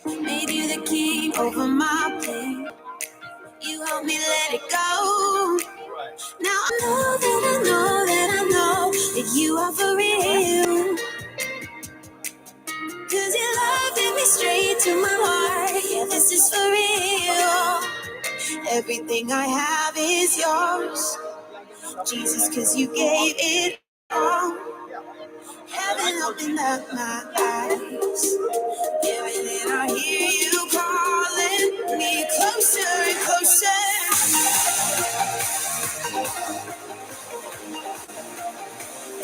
Made you the king over my pain. You helped me let it go. Now I know that I know that I know that you are for real. 'Cause your love hit me straight to my heart. Yeah, this is for real. Everything I have is yours, Jesus, 'cause you gave it all. Heaven opened up my eyes. Giving it, I hear you calling me closer and closer.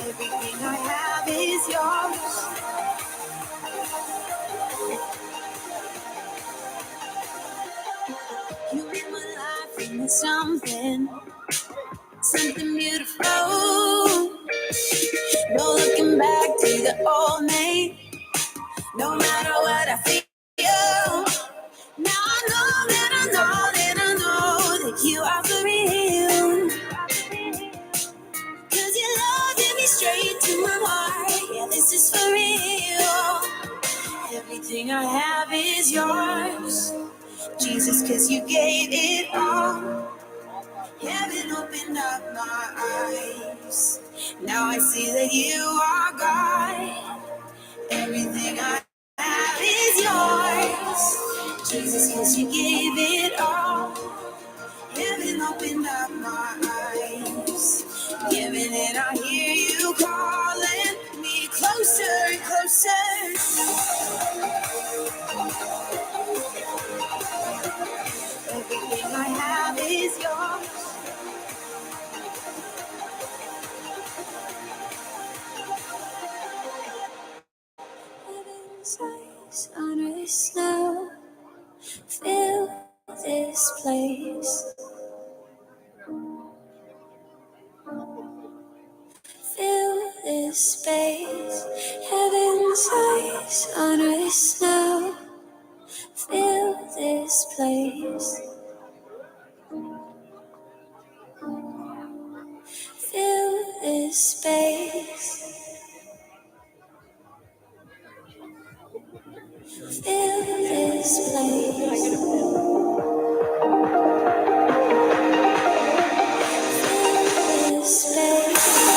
Everything I have is yours. You made my life into something beautiful. No looking back to the old me. No matter what I feel. Now I know that I know that I know that you are for real. 'Cause your love hit me straight to my heart. Yeah, this is for real. Everything I have is yours, Jesus, 'cause you gave it all. Heaven opened up my eyes. Now I see that you are God. Everything I have is yours, Jesus, 'cause you gave it all. Heaven opened up my eyes. Giving it, I hear you calling me closer and closer. Everything I have is yours. Heaven's eyes on earth now. Fill this place. Fill this space. Heaven's eyes on earth now. Fill this place. Fill this space. Fill this place. Fill this space.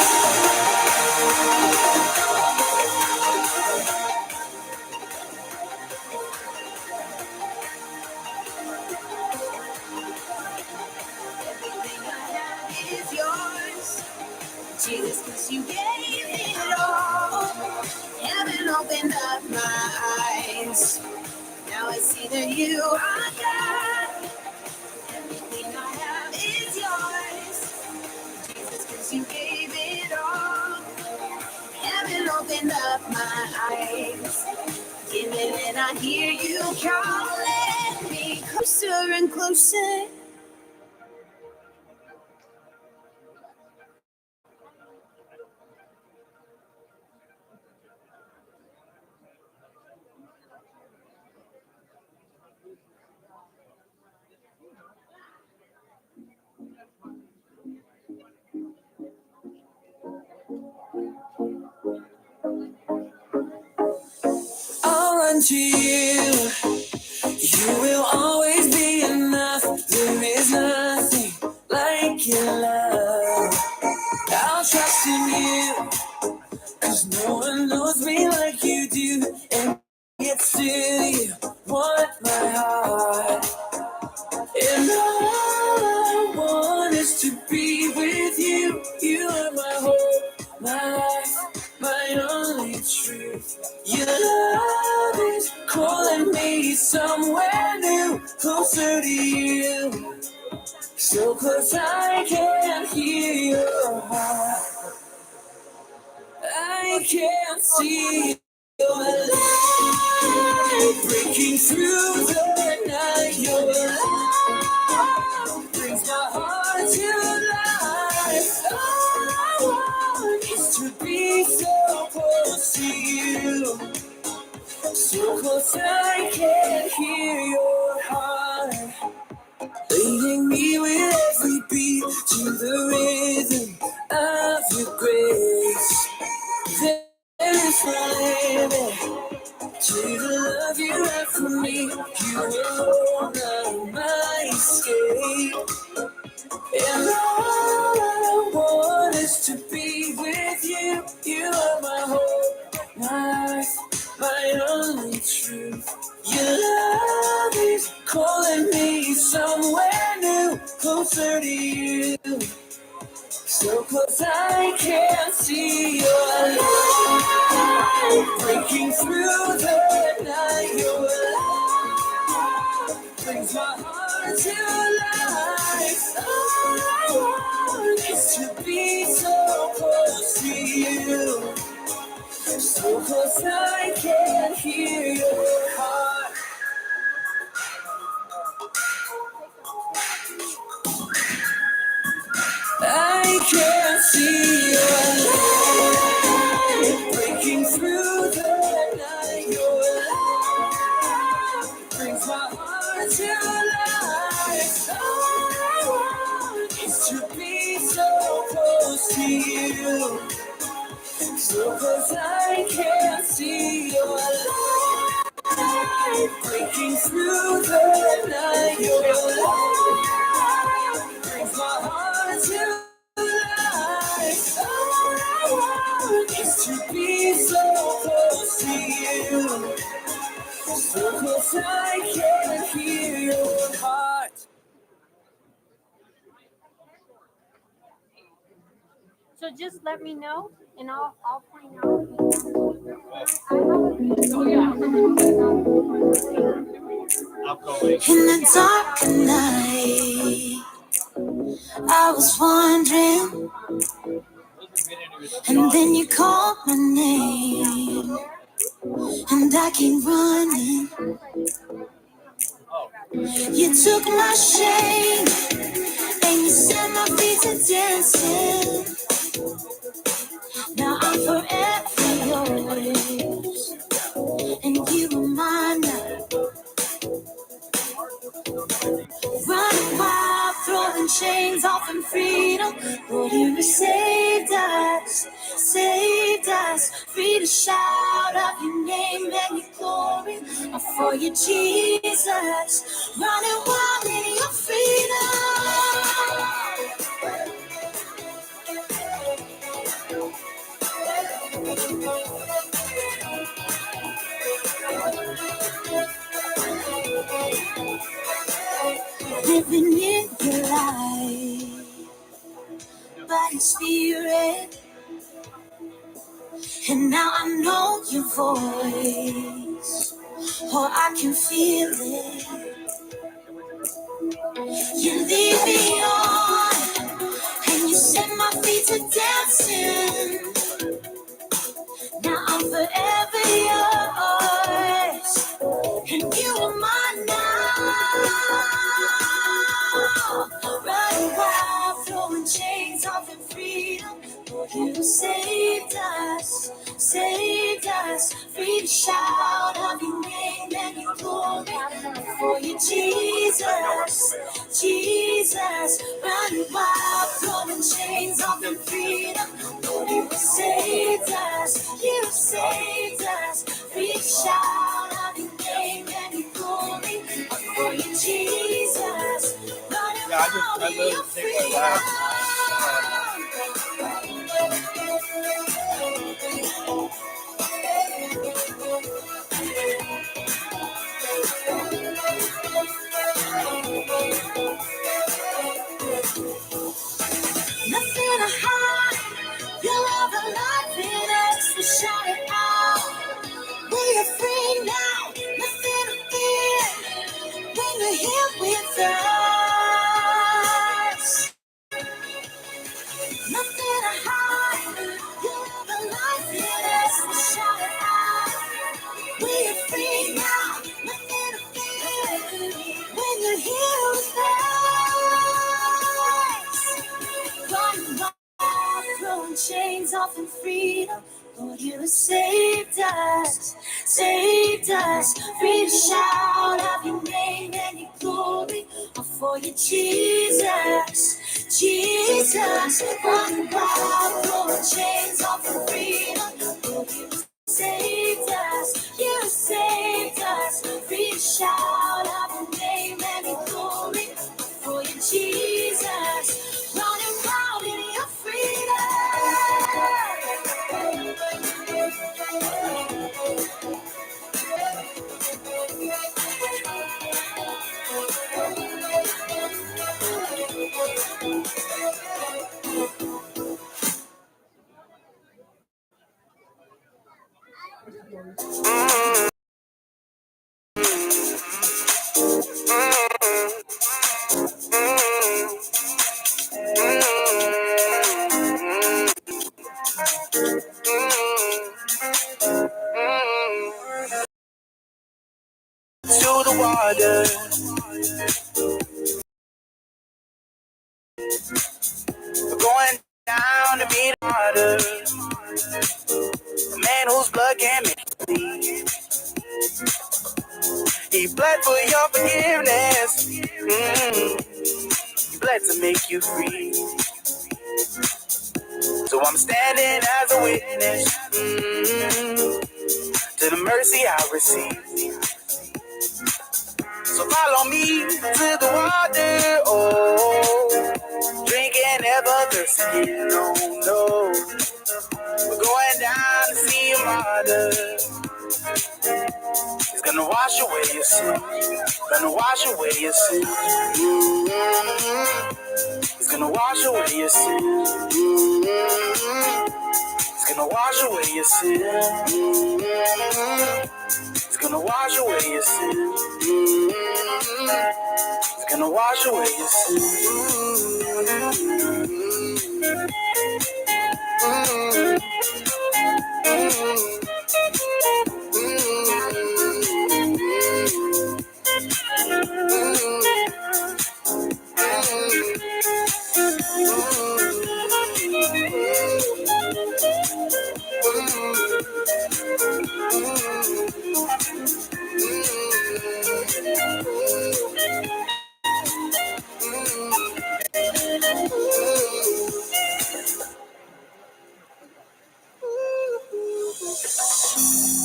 Everything I have is yours, Jesus, 'cause you gave it all. Heaven opened up my eyes. Now I see that you are God. Everything I have is yours, Jesus, 'cause you gave it all. Heaven opened up my eyes. Giving it, I hear you calling me closer and closer. I'll run to you. You will always be enough. There is nothing like your love. I'll trust in you, 'cause no one knows me like you do. And yet still you want my heart. And all I want is to be with you. You are my hope, my life, my only truth. Your love is calling me somewhere new, closer to you. So close I can hear your heart. I can't see your light breaking through the night. Your love brings my heart to life. All I want is to be so close to you. So close I can hear your heart. Leading me with every beat to the rhythm of your grace. There is no limit to the love you have for me. You alone are my escape. And all I want is to be with you. You are my hope, my life, my only truth. Your love is calling me somewhere new, closer to you. So close I can't see your light, breaking through the night. Your light brings my heart to life. All I want is to be so close to you. So close I can hear your heart. I can see your light breaking through the night. Your light brings my heart to life. All I want is to be so close to you. So close I can see your light breaking through the night. Your light brings my heart to life. All I want is to be so close to you. So close I can hear your heart. So just let me know, and I'll find out. I have a video. In the dark night, I was wondering, and then you called my name, and I came running. You took my shame, and you set my feet to dancing. Now I'm forever yours, and you are mine now. Running wild, throwing chains off in freedom. Lord, you saved us, free to shout out your name and your glory. For you, Jesus, running wild in your freedom. Living in your light, by your spirit, and now I know your voice, or I can feel it. You lead me on, and you set my feet to dancing. Now I'm forever yours, and you are mine now. Running wild, throwing chains off in freedom. Lord, you saved us, free to shout out your name and your glory. For you, Jesus, running wild, throwing chains off in freedom. Lord, you saved us, free to shout out your name and your glory. For you, Jesus, running wild in your freedom. Nothing to hide, your love alive in us, we shout it out. We are free now, nothing to fear, when you're here with us. Nothing to hide, your love alive in us, we shout it out. We are free now, nothing to fear, when you're here with us. Running wild, throwing chains off in freedom. Lord, you have saved us, free to shout out your name and your glory. For you, Jesus, running wild, throwing chains off in freedom. Lord, you have saved us. You saved us. Reach out of the name and be glory for you, Jesus. Running round in your freedom. To the water, we're going down to meet the water. A man whose blood can make you bleed. He bled for your forgiveness. He bled to make you free. So I'm standing as a witness to the mercy I receive. So follow me to the water, oh, drink and never thirst again, no, no. We're going down to see your mother. He's gonna wash away your sin, gonna wash away your sin. He's gonna wash away your sin. He's gonna wash away your sin. He's gonna wash away your sin. He's gonna wash away your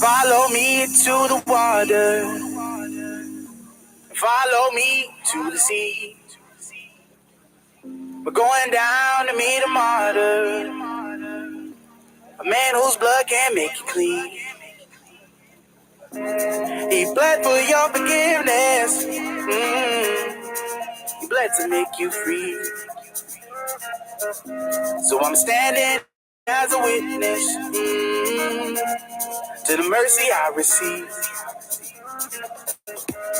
Follow me to the water. Follow me to the sea. We're going down to meet a martyr, a man whose blood can make you clean. He bled for your forgiveness. He bled to make you free. So I'm standing as a witness to the mercy I receive.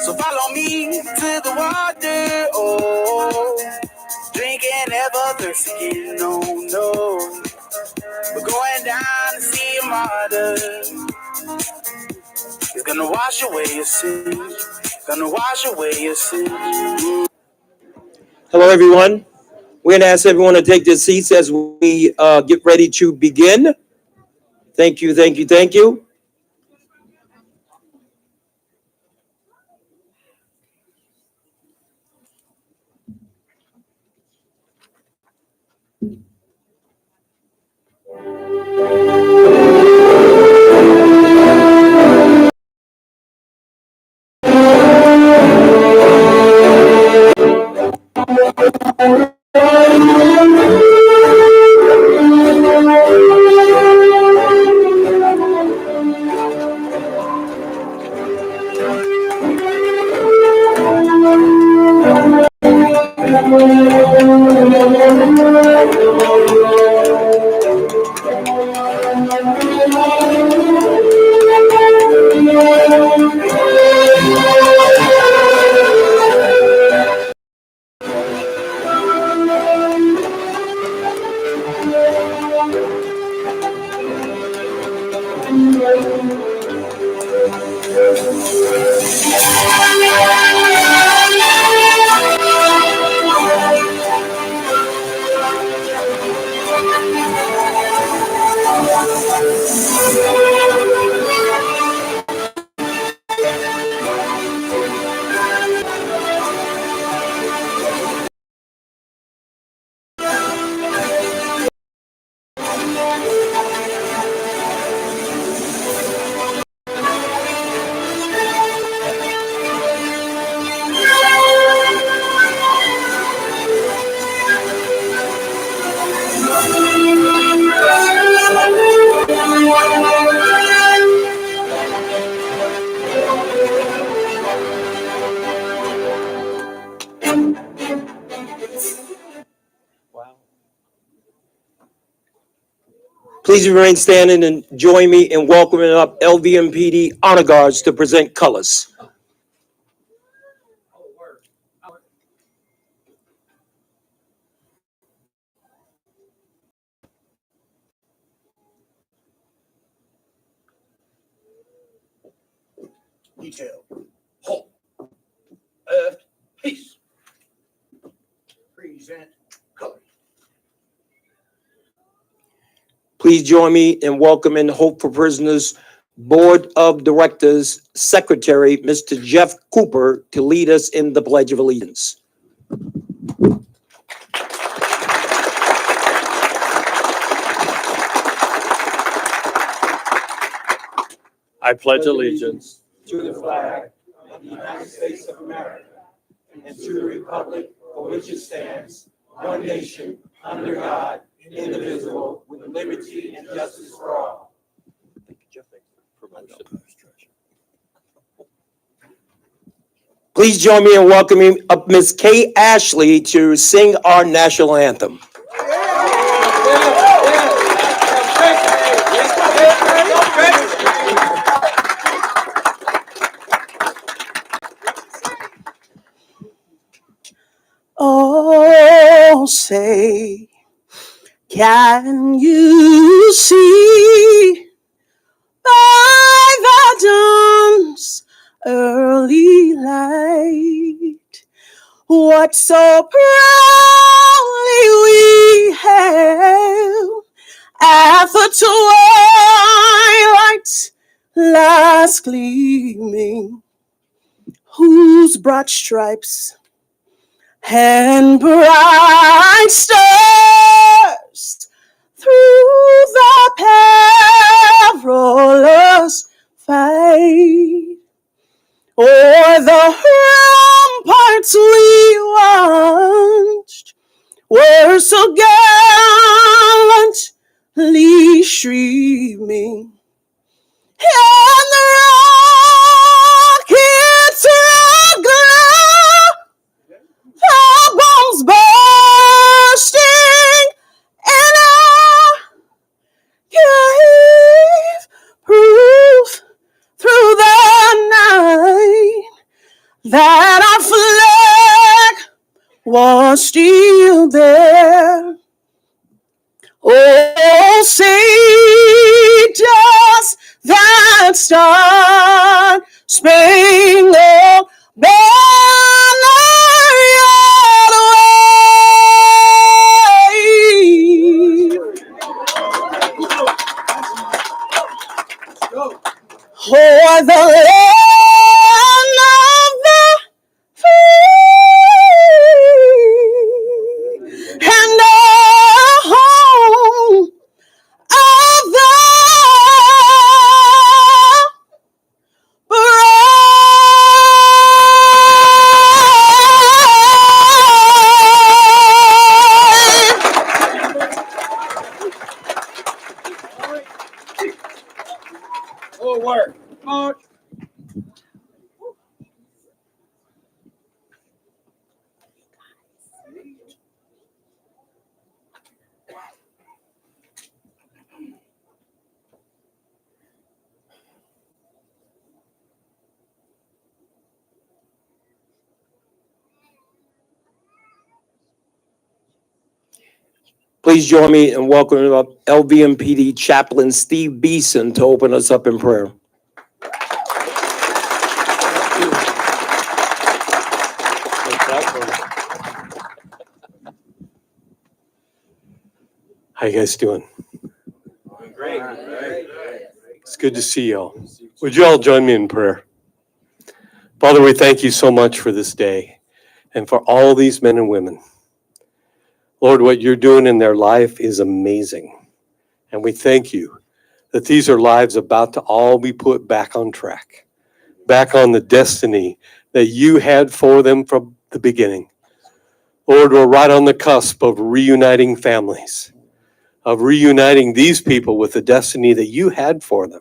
So follow me to the water, oh, drink and never thirst again, no, no. We're going down to see a martyr. He's gonna wash away your sin, gonna wash away your sin. Hello, everyone. We're going to ask everyone to take their seats as we get ready to begin. Thank you, thank you, thank you. Please remain standing and join me in welcoming up LVMPD Honor Guards to present colors. Detail. Halt. Left. Peace. Present colors. Please join me in welcoming Hope for Prisoners Board of Directors Secretary, Mr. Jeff Cooper, to lead us in the Pledge of Allegiance. I pledge allegiance To the flag of the United States of America and to the republic for which it stands, one nation, under God, indivisible, with liberty and justice for all. Please join me in welcoming up Ms. Kay Ashley to sing our national anthem. Oh, say, can you see by the dawn's early light what so proudly we hailed at the twilight's last gleaming, whose broad stripes and bright stars through the perilous fight o'er the ramparts we watched were so gallantly streaming, and the rockets aglow, the bombs bursting, and I gave proof through the night that our flag was still there. Oh, say does that star-spangled banner yet wave o'er the land of the free and the home of the Forward. March. Please join me in welcoming up LVMPD Chaplain Steve Beeson to open us up in prayer. How you guys doing? Great. It's good to see y'all. Would you all join me in prayer? Father, we thank you so much for this day and for all these men and women. Lord, what you're doing in their life is amazing. And we thank you that these are lives about to all be put back on track, back on the destiny that you had for them from the beginning. Lord, we're right on the cusp of reuniting families, of reuniting these people with the destiny that you had for them.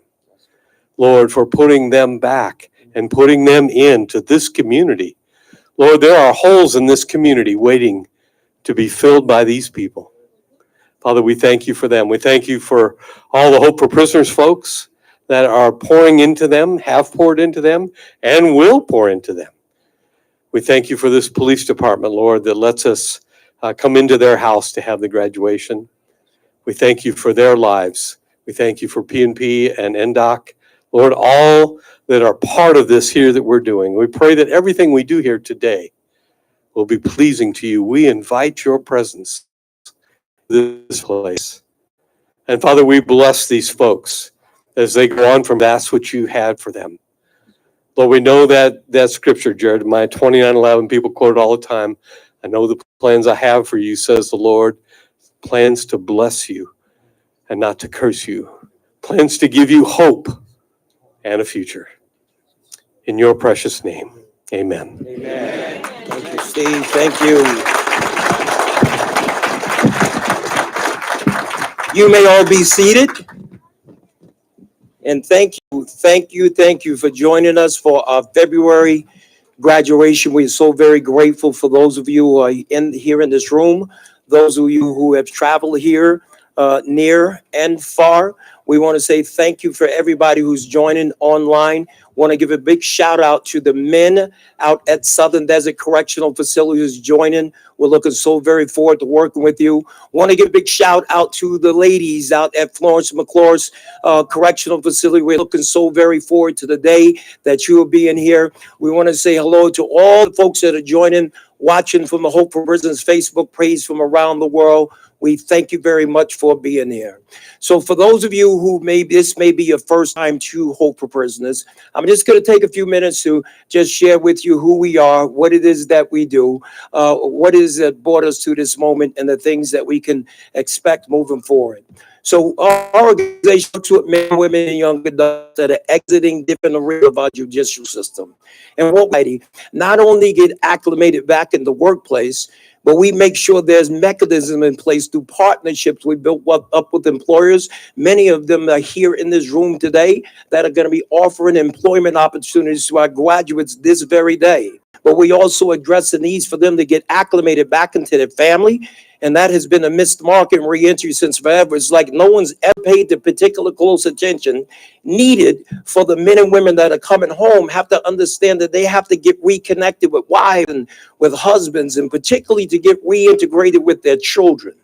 Lord, for putting them back and putting them into this community. Lord, there are holes in this community waiting to be filled by these people. Father, we thank you for them. We thank you for all the Hope for Prisoners folks that are pouring into them, have poured into them, and will pour into them. We thank you for this police department, Lord, that lets us come into their house to have the graduation. We thank you for their lives. We thank you for P&P and NDOC. Lord, all that are part of this here that we're doing. We pray that everything we do here today will be pleasing to you. We invite your presence in this place. And Father, we bless these folks as they go on from that's what you had for them. Lord, we know that scripture, Jeremiah 29:11, people quote it all the time. I know the plans I have for you, says the Lord, plans to bless you and not to curse you, plans to give you hope and a future. In your precious name, amen. Amen. Thank you, Steve. Thank you. You may all be seated. And thank you for joining us for our February graduation. We're so very grateful for those of you who are here in this room, those of you who have traveled here near and far. We want to say thank you for everybody who's joining online. Want to give a big shout out to the men out at Southern Desert Correctional Facility who's joining. We're looking so very forward to working with you. Want to give a big shout out to the ladies out at Florence McClure's Correctional Facility. We're looking so very forward to the day that you will be in here. We want to say hello to all the folks that are joining, watching from the Hope for Prisoners Facebook page from around the world. We thank you very much for being here. So for those of you who this may be your first time to Hope for Prisoners, I'm just going to take a few minutes to just share with you who we are, what it is that we do, what is that brought us to this moment, and the things that we can expect moving forward. So our organization works with men, women, and young adults that are exiting different areas of our judicial system. And what we not only get acclimated back in the workplace, but we make sure there's mechanism in place through partnerships we built up with employers. Many of them are here in this room today that are going to be offering employment opportunities to our graduates this very day. But we also address the needs for them to get acclimated back into their family. And that has been a missed mark in reentry since forever. It's like no one's ever paid the particular close attention needed for the men and women that are coming home, have to understand that they have to get reconnected with wives and with husbands, and particularly to get reintegrated with their children.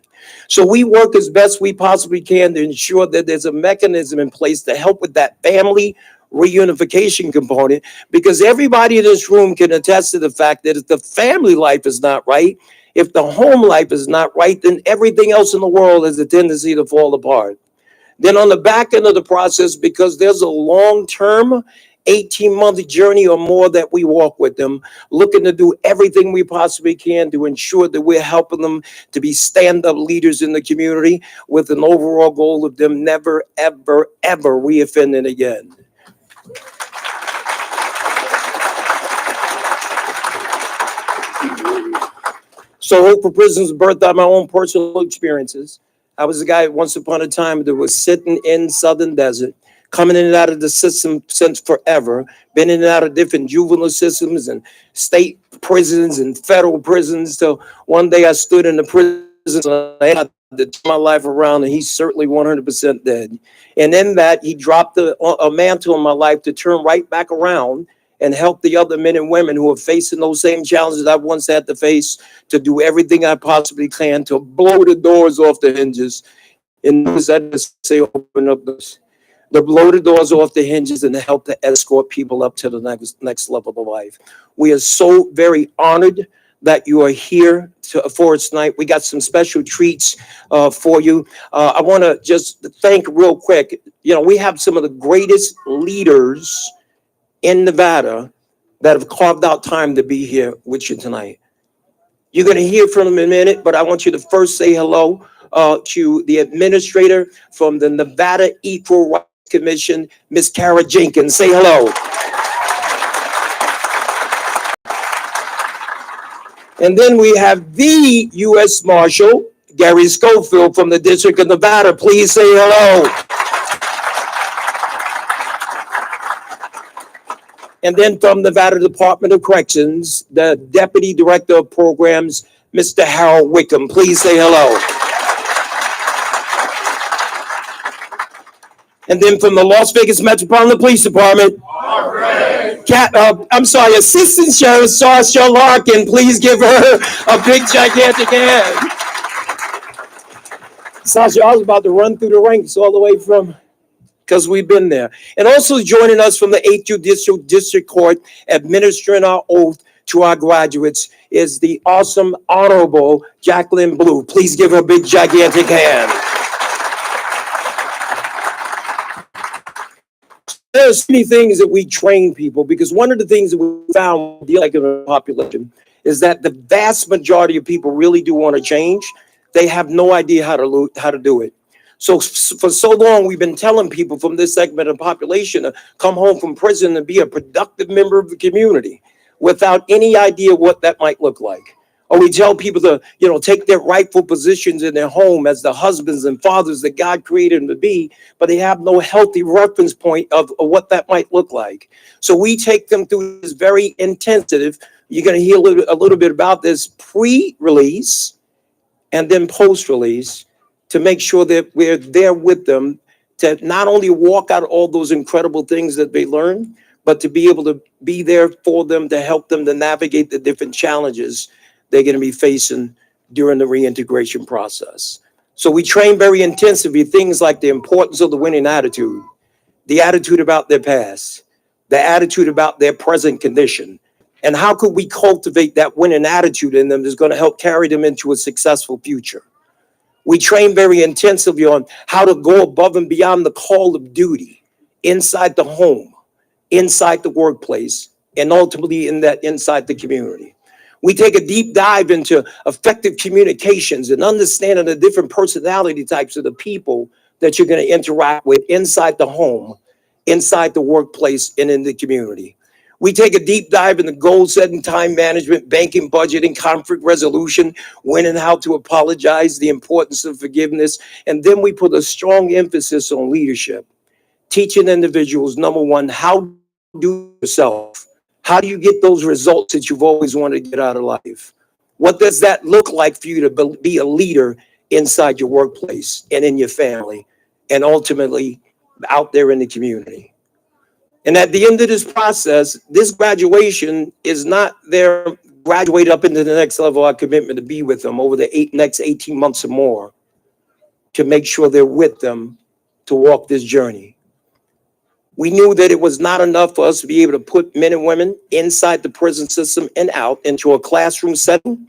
So we work as best we possibly can to ensure that there's a mechanism in place to help with that family reunification component, because everybody in this room can attest to the fact that if the family life is not right, if the home life is not right, then everything else in the world has a tendency to fall apart. Then on the back end of the process, because there's a long-term 18-month journey or more that we walk with them, looking to do everything we possibly can to ensure that we're helping them to be stand-up leaders in the community with an overall goal of them never, ever, ever reoffending again. So Hope for Prisoners birthed out my own personal experiences. I was a guy once upon a time that was sitting in Southern Desert, coming in and out of the system since forever, been in and out of different juvenile systems and state prisons and federal prisons. So one day I stood in the prison and I had to turn my life around, and he's certainly 100% dead. And in that, he dropped a mantle in my life to turn right back around and help the other men and women who are facing those same challenges I once had to face, to do everything I possibly can to blow the doors off the hinges. And as I just say, open up those, to blow the doors off the hinges and to help to escort people up to the next level of life. We are so very honored that you are here for us tonight. We got some special treats for you. I want to just thank real quick. You know, we have some of the greatest leaders in Nevada that have carved out time to be here with you tonight. You're going to hear from them in a minute, but I want you to first say hello to the administrator from the Nevada Equal Rights Commission, Miss Kara Jenkins. Say hello. And then we have the U.S. Marshal, Gary Schofield from the District of Nevada. Please say hello. And then from Nevada Department of Corrections, the Deputy Director of Programs, Mr. Harold Wickham. Please say hello. And then from the Las Vegas Metropolitan Police Department, Assistant Sheriff Sasha Larkin. Please give her a big, gigantic hand. Sasha, I was about to run through the ranks all the way from, because we've been there. And also joining us from the 8th Judicial District Court, administering our oath to our graduates, is the awesome, honorable Jacqueline Blue. Please give her a big, gigantic hand. There's many things that we train people, because one of the things that we found dealing with the population is that the vast majority of people really do want to change. They have no idea how to do it. So for so long, we've been telling people from this segment of the population to come home from prison and be a productive member of the community without any idea what that might look like. Or we tell people to, take their rightful positions in their home as the husbands and fathers that God created them to be, but they have no healthy reference point of what that might look like. So we take them through this very intensive, you're going to hear a little bit about this pre-release and then post-release, to make sure that we're there with them to not only walk out all those incredible things that they learn, but to be able to be there for them, to help them to navigate the different challenges they're going to be facing during the reintegration process. So we train very intensively things like the importance of the winning attitude, the attitude about their past, the attitude about their present condition, and how could we cultivate that winning attitude in them that's going to help carry them into a successful future. We train very intensively on how to go above and beyond the call of duty inside the home, inside the workplace, and ultimately inside the community. We take a deep dive into effective communications and understanding the different personality types of the people that you're going to interact with inside the home, inside the workplace, and in the community. We take a deep dive into goal setting, time management, banking, budgeting, conflict resolution, when and how to apologize, the importance of forgiveness. And then we put a strong emphasis on leadership, teaching individuals, number one, how to do yourself. How do you get those results that you've always wanted to get out of life? What does that look like for you to be a leader inside your workplace and in your family and ultimately out there in the community? And at the end of this process, this graduation is not their graduate up into the next level. Our commitment to be with them over the next 18 months or more to make sure they're with them to walk this journey. We knew that it was not enough for us to be able to put men and women inside the prison system and out into a classroom setting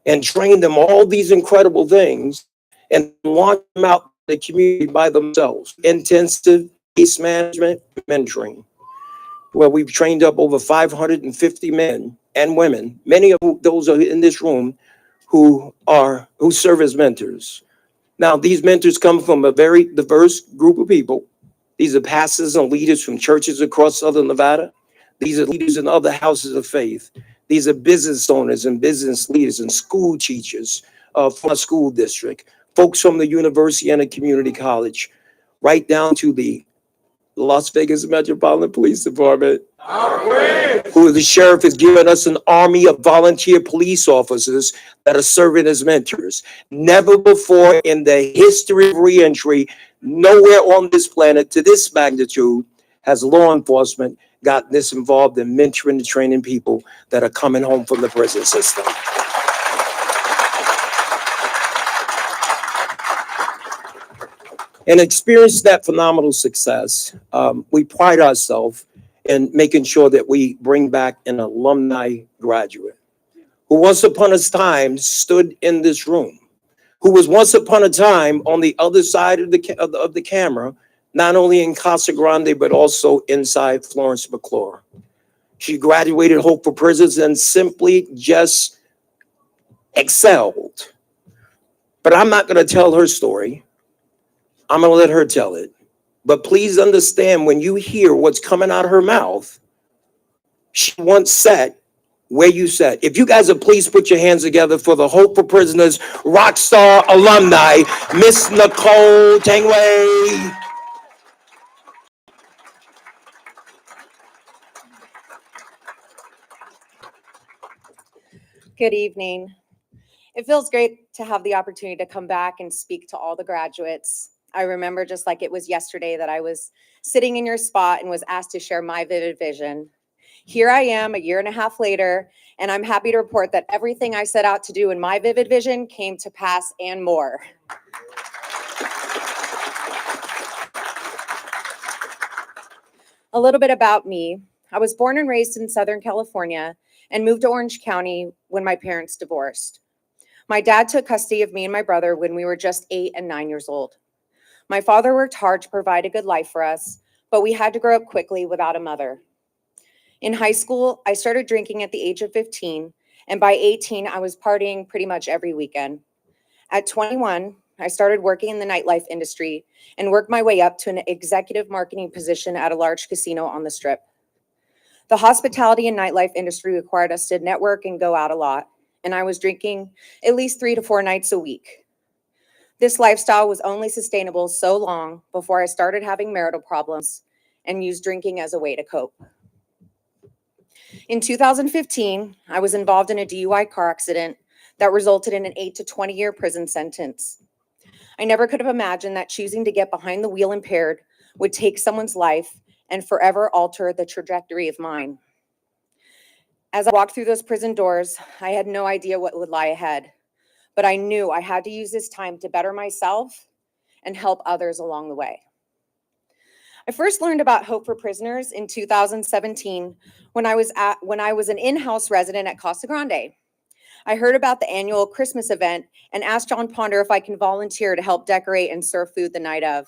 and train them all these incredible things and launch them out in the community by themselves. Intensive case management, mentoring, where we've trained up over 550 men and women. Many of those are in this room who serve as mentors. Now, these mentors come from a very diverse group of people. These are pastors and leaders from churches across Southern Nevada. These are leaders in other houses of faith. These are business owners and business leaders and school teachers from a school district, folks from the university and a community college, right down to the Las Vegas Metropolitan Police Department, who the sheriff has given us an army of volunteer police officers that are serving as mentors. Never before in the history of reentry, nowhere on this planet to this magnitude has law enforcement gotten this involved in mentoring and training people that are coming home from the prison system. And experience that phenomenal success, we pride ourselves in making sure that we bring back an alumni graduate who once upon a time stood in this room, who was once upon a time on the other side of the camera, not only in Casa Grande, but also inside Florence McClure. She graduated Hope for Prisons and simply just excelled. But I'm not going to tell her story. I'm going to let her tell it. But please understand, when you hear what's coming out of her mouth, she once sat where you sat. If you guys would please put your hands together for the Hope for Prisoners rock star alumni, Miss Nicole Tangway. Good evening. It feels great to have the opportunity to come back and speak to all the graduates. I remember just like it was yesterday that I was sitting in your spot and was asked to share my vivid vision. Here I am a year and a half later, and I'm happy to report that everything I set out to do in my vivid vision came to pass and more. A little bit about me. I was born and raised in Southern California and moved to Orange County when my parents divorced. My dad took custody of me and my brother when we were just 8 and 9 years old. My father worked hard to provide a good life for us, but we had to grow up quickly without a mother. In high school, I started drinking at the age of 15, and by 18, I was partying pretty much every weekend. At 21, I started working in the nightlife industry and worked my way up to an executive marketing position at a large casino on the Strip. The hospitality and nightlife industry required us to network and go out a lot, and I was drinking at least 3 to 4 nights a week. This lifestyle was only sustainable so long before I started having marital problems and used drinking as a way to cope. In 2015, I was involved in a DUI car accident that resulted in an 8 to 20-year prison sentence. I never could have imagined that choosing to get behind the wheel impaired would take someone's life and forever alter the trajectory of mine. As I walked through those prison doors, I had no idea what would lie ahead, but I knew I had to use this time to better myself and help others along the way. I first learned about Hope for Prisoners in 2017 when I was an in-house resident at Casa Grande. I heard about the annual Christmas event and asked John Ponder if I can volunteer to help decorate and serve food the night of.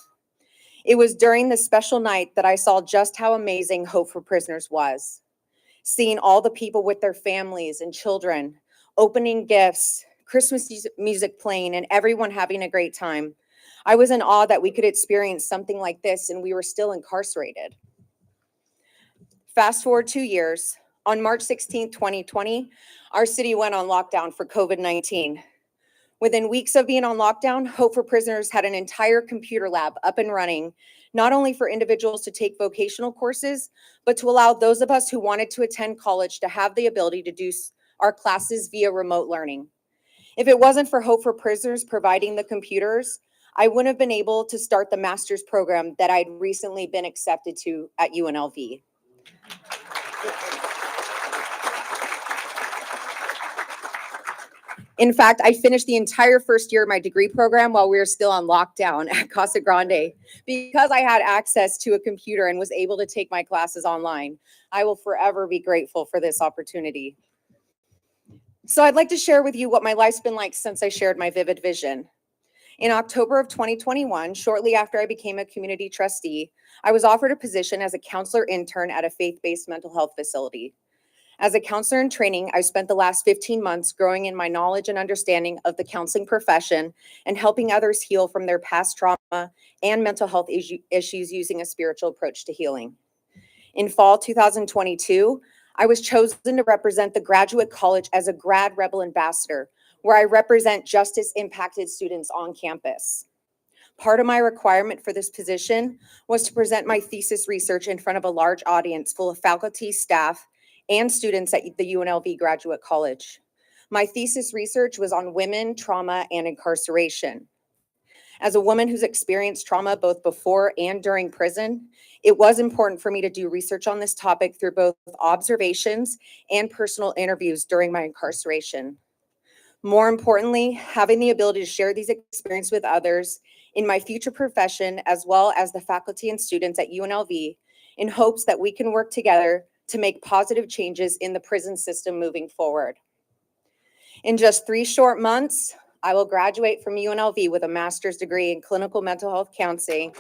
It was during this special night that I saw just how amazing Hope for Prisoners was. Seeing all the people with their families and children, opening gifts, Christmas music playing, and everyone having a great time. I was in awe that we could experience something like this and we were still incarcerated. Fast forward 2 years. On March 16, 2020, our city went on lockdown for COVID-19. Within weeks of being on lockdown, Hope for Prisoners had an entire computer lab up and running, not only for individuals to take vocational courses, but to allow those of us who wanted to attend college to have the ability to do our classes via remote learning. If it wasn't for Hope for Prisoners providing the computers, I wouldn't have been able to start the master's program that I'd recently been accepted to at UNLV. In fact, I finished the entire first year of my degree program while we were still on lockdown at Casa Grande because I had access to a computer and was able to take my classes online. I will forever be grateful for this opportunity. So I'd like to share with you what my life's been like since I shared my vivid vision. In October of 2021, shortly after I became a community trustee, I was offered a position as a counselor intern at a faith-based mental health facility. As a counselor in training, I spent the last 15 months growing in my knowledge and understanding of the counseling profession and helping others heal from their past trauma and mental health issues using a spiritual approach to healing. In fall 2022, I was chosen to represent the Graduate College as a Grad Rebel Ambassador, where I represent justice-impacted students on campus. Part of my requirement for this position was to present my thesis research in front of a large audience full of faculty, staff, and students at the UNLV Graduate College. My thesis research was on women, trauma, and incarceration. As a woman who's experienced trauma both before and during prison, it was important for me to do research on this topic through both observations and personal interviews during my incarceration. More importantly, having the ability to share these experiences with others in my future profession, as well as the faculty and students at UNLV, in hopes that we can work together to make positive changes in the prison system moving forward. In just 3 short months, I will graduate from UNLV with a master's degree in clinical mental health counseling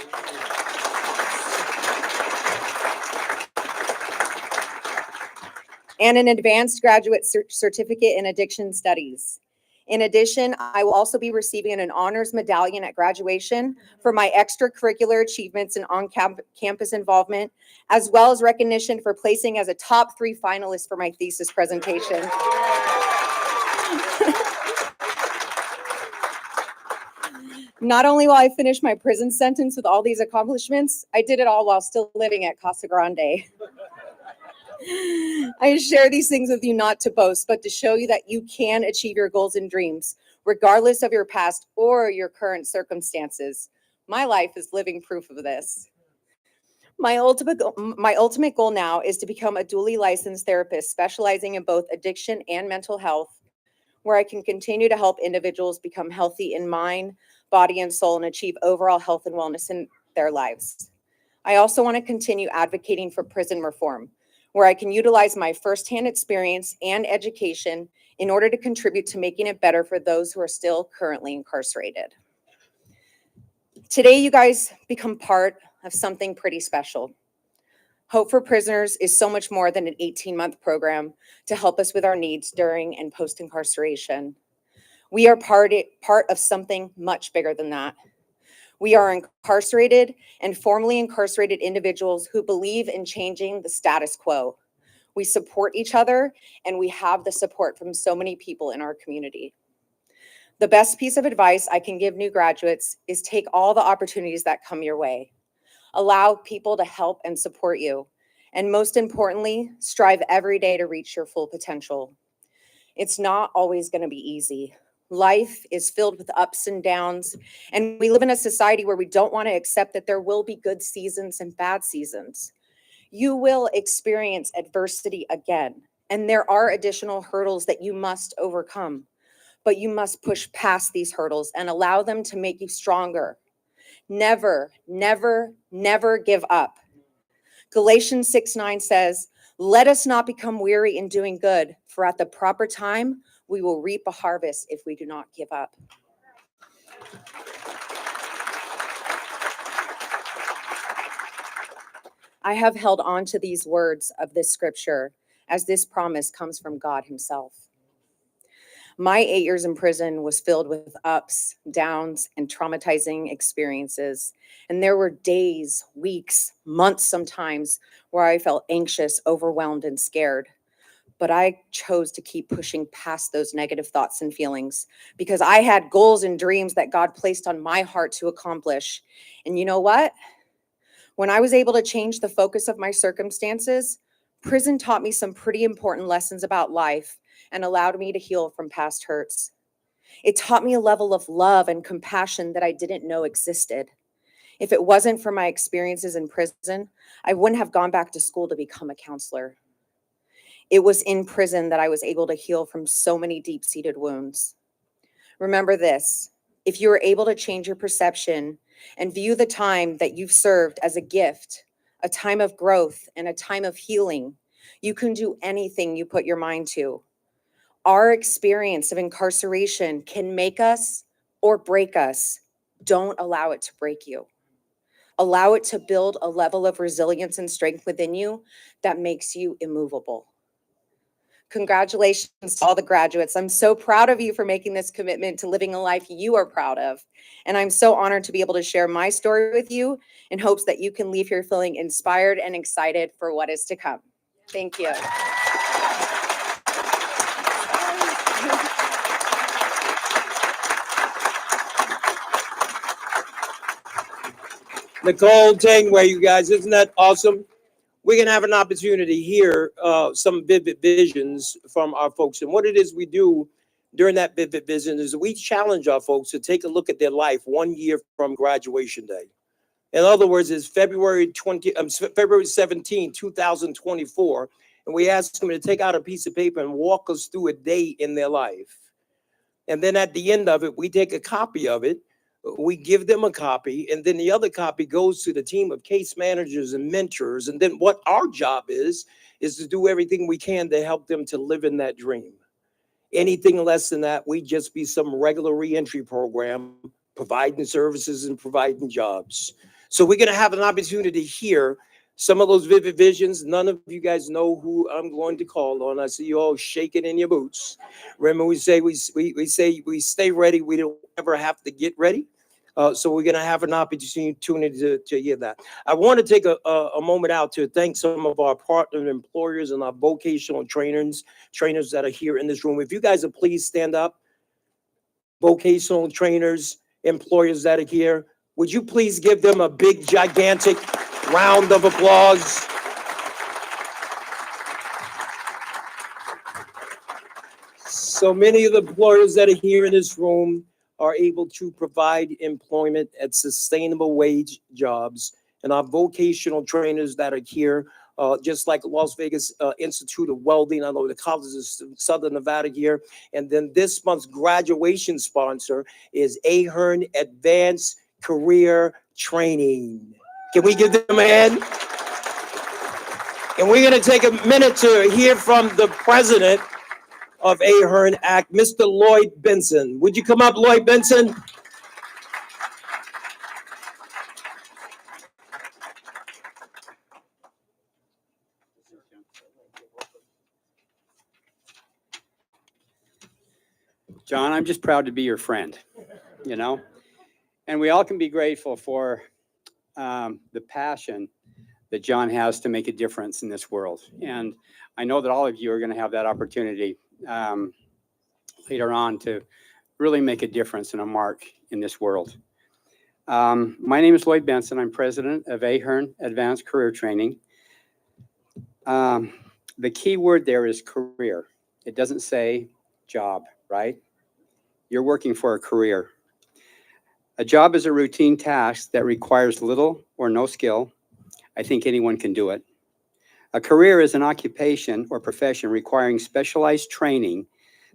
and an advanced graduate certificate in addiction studies. In addition, I will also be receiving an honors medallion at graduation for my extracurricular achievements and on-campus involvement, as well as recognition for placing as a top 3 finalist for my thesis presentation. Not only will I finish my prison sentence with all these accomplishments, I did it all while still living at Casa Grande. I share these things with you not to boast, but to show you that you can achieve your goals and dreams, regardless of your past or your current circumstances. My life is living proof of this. My ultimate goal now is to become a dually licensed therapist specializing in both addiction and mental health, where I can continue to help individuals become healthy in mind, body, and soul and achieve overall health and wellness in their lives. I also want to continue advocating for prison reform, where I can utilize my firsthand experience and education in order to contribute to making it better for those who are still currently incarcerated. Today, you guys become part of something pretty special. Hope for Prisoners is so much more than an 18-month program to help us with our needs during and post-incarceration. We are part of something much bigger than that. We are incarcerated and formerly incarcerated individuals who believe in changing the status quo. We support each other, and we have the support from so many people in our community. The best piece of advice I can give new graduates is take all the opportunities that come your way. Allow people to help and support you. And most importantly, strive every day to reach your full potential. It's not always going to be easy. Life is filled with ups and downs, and we live in a society where we don't want to accept that there will be good seasons and bad seasons. You will experience adversity again, and there are additional hurdles that you must overcome, but you must push past these hurdles and allow them to make you stronger. Never, never, never give up. Galatians 6:9 says, "Let us not become weary in doing good, for at the proper time, we will reap a harvest if we do not give up." I have held on to these words of this scripture as this promise comes from God himself. My 8 years in prison was filled with ups, downs, and traumatizing experiences. And there were days, weeks, months sometimes where I felt anxious, overwhelmed, and scared. But I chose to keep pushing past those negative thoughts and feelings because I had goals and dreams that God placed on my heart to accomplish. And you know what? When I was able to change the focus of my circumstances, prison taught me some pretty important lessons about life and allowed me to heal from past hurts. It taught me a level of love and compassion that I didn't know existed. If it wasn't for my experiences in prison, I wouldn't have gone back to school to become a counselor. It was in prison that I was able to heal from so many deep-seated wounds. Remember this, if you are able to change your perception and view the time that you've served as a gift, a time of growth and a time of healing, you can do anything you put your mind to. Our experience of incarceration can make us or break us. Don't allow it to break you. Allow it to build a level of resilience and strength within you that makes you immovable. Congratulations to all the graduates. I'm so proud of you for making this commitment to living a life you are proud of. And I'm so honored to be able to share my story with you in hopes that you can leave here feeling inspired and excited for what is to come. Thank you. Nicole Tangway, you guys, isn't that awesome? We're going to have an opportunity here, some vivid visions from our folks. And what it is we do during that vivid vision is we challenge our folks to take a look at their life 1 year from graduation day. In other words, it's February 17, 2024. And we ask them to take out a piece of paper and walk us through a day in their life. And then at the end of it, we take a copy of it. We give them a copy, and then the other copy goes to the team of case managers and mentors. And then what our job is to do everything we can to help them to live in that dream. Anything less than that, we just be some regular reentry program, providing services and providing jobs. So we're going to have an opportunity here. Some of those vivid visions, none of you guys know who I'm going to call on. I see you all shaking in your boots. Remember, we say we stay ready. We don't ever have to get ready. So we're going to have an opportunity to hear that. I want to take a moment out to thank some of our partner employers and our vocational trainers that are here in this room. If you guys will please stand up, vocational trainers, employers that are here, would you please give them a big, gigantic round of applause? So many of the employers that are here in this room are able to provide employment at sustainable wage jobs. And our vocational trainers that are here, just like Las Vegas Institute of Welding, I know the College of Southern Nevada here. And then this month's graduation sponsor is Ahern Advanced Career Training. Can we give them a hand? And we're going to take a minute to hear from the president of Ahern ACT, Mr. Lloyd Benson. Would you come up, Lloyd Benson? John, I'm just proud to be your friend, you know? And we all can be grateful for the passion that John has to make a difference in this world. And I know that all of you are going to have that opportunity later on to really make a difference and a mark in this world. My name is Lloyd Benson. I'm president of Ahern Advanced Career Training. The key word there is career. It doesn't say job, right? You're working for a career. A job is a routine task that requires little or no skill. I think anyone can do it. A career is an occupation or profession requiring specialized training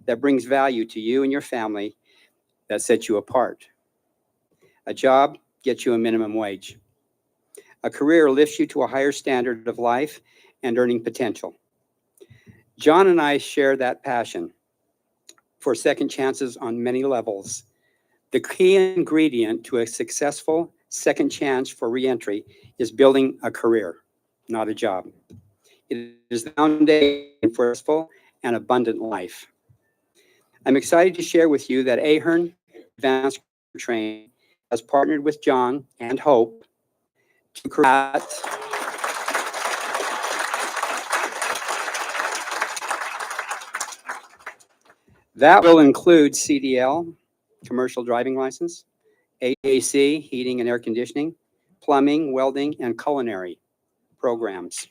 that brings value to you and your family that sets you apart. A job gets you a minimum wage. A career lifts you to a higher standard of life and earning potential. John and I share that passion for second chances on many levels. The key ingredient to a successful second chance for reentry is building a career, not a job. It is the foundation for a successful and abundant life. I'm excited to share with you that Ahern Advanced Career Training has partnered with John and Hope to create that will include CDL, commercial driving license, AAC, heating and air conditioning, plumbing, welding, and culinary programs.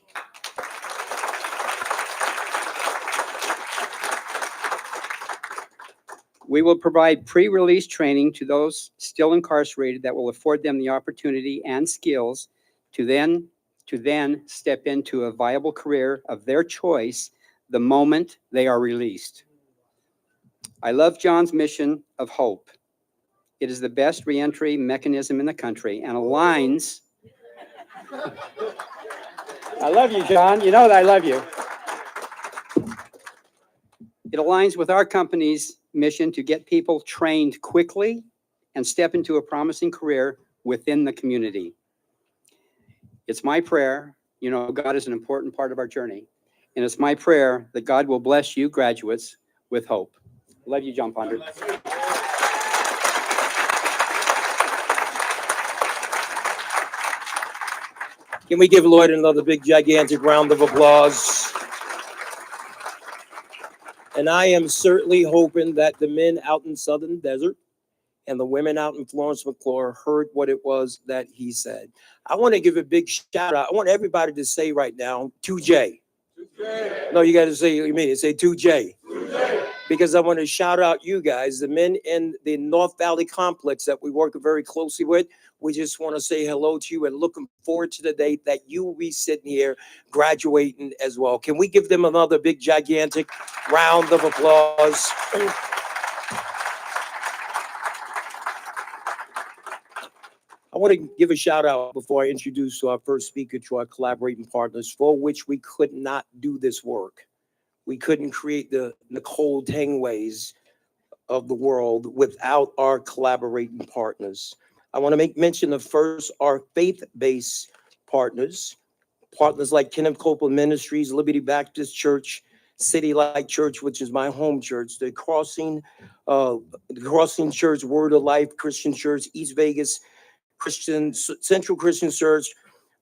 We will provide pre-release training to those still incarcerated that will afford them the opportunity and skills to then step into a viable career of their choice the moment they are released. I love John's mission of hope. It is the best reentry mechanism in the country and aligns. I love you, John. You know that I love you. It aligns with our company's mission to get people trained quickly and step into a promising career within the community. It's my prayer, you know, God is an important part of our journey, and it's my prayer that God will bless you graduates with hope. Love you, John Ponder. Can we give Lloyd another big, gigantic round of applause? And I am certainly hoping that the men out in Southern Desert and the women out in Florence McClure heard what it was that he said. I want to give a big shout out. I want everybody to say right now, 2J. No, you got to say, you mean it, say 2J. Because I want to shout out you guys, the men in the North Valley complex that we work very closely with. We just want to say hello to you and looking forward to the day that you will be sitting here graduating as well. Can we give them another big, gigantic round of applause? I want to give a shout out before I introduce our first speaker to our collaborating partners for which we could not do this work. We couldn't create the Nicole Tangways of the world without our collaborating partners. I want to make mention of first our faith-based partners like Kenneth Copeland Ministries, Liberty Baptist Church, City Light Church, which is my home church, the Crossing Church, Word of Life Christian Church, East Vegas Christian, Central Christian Church,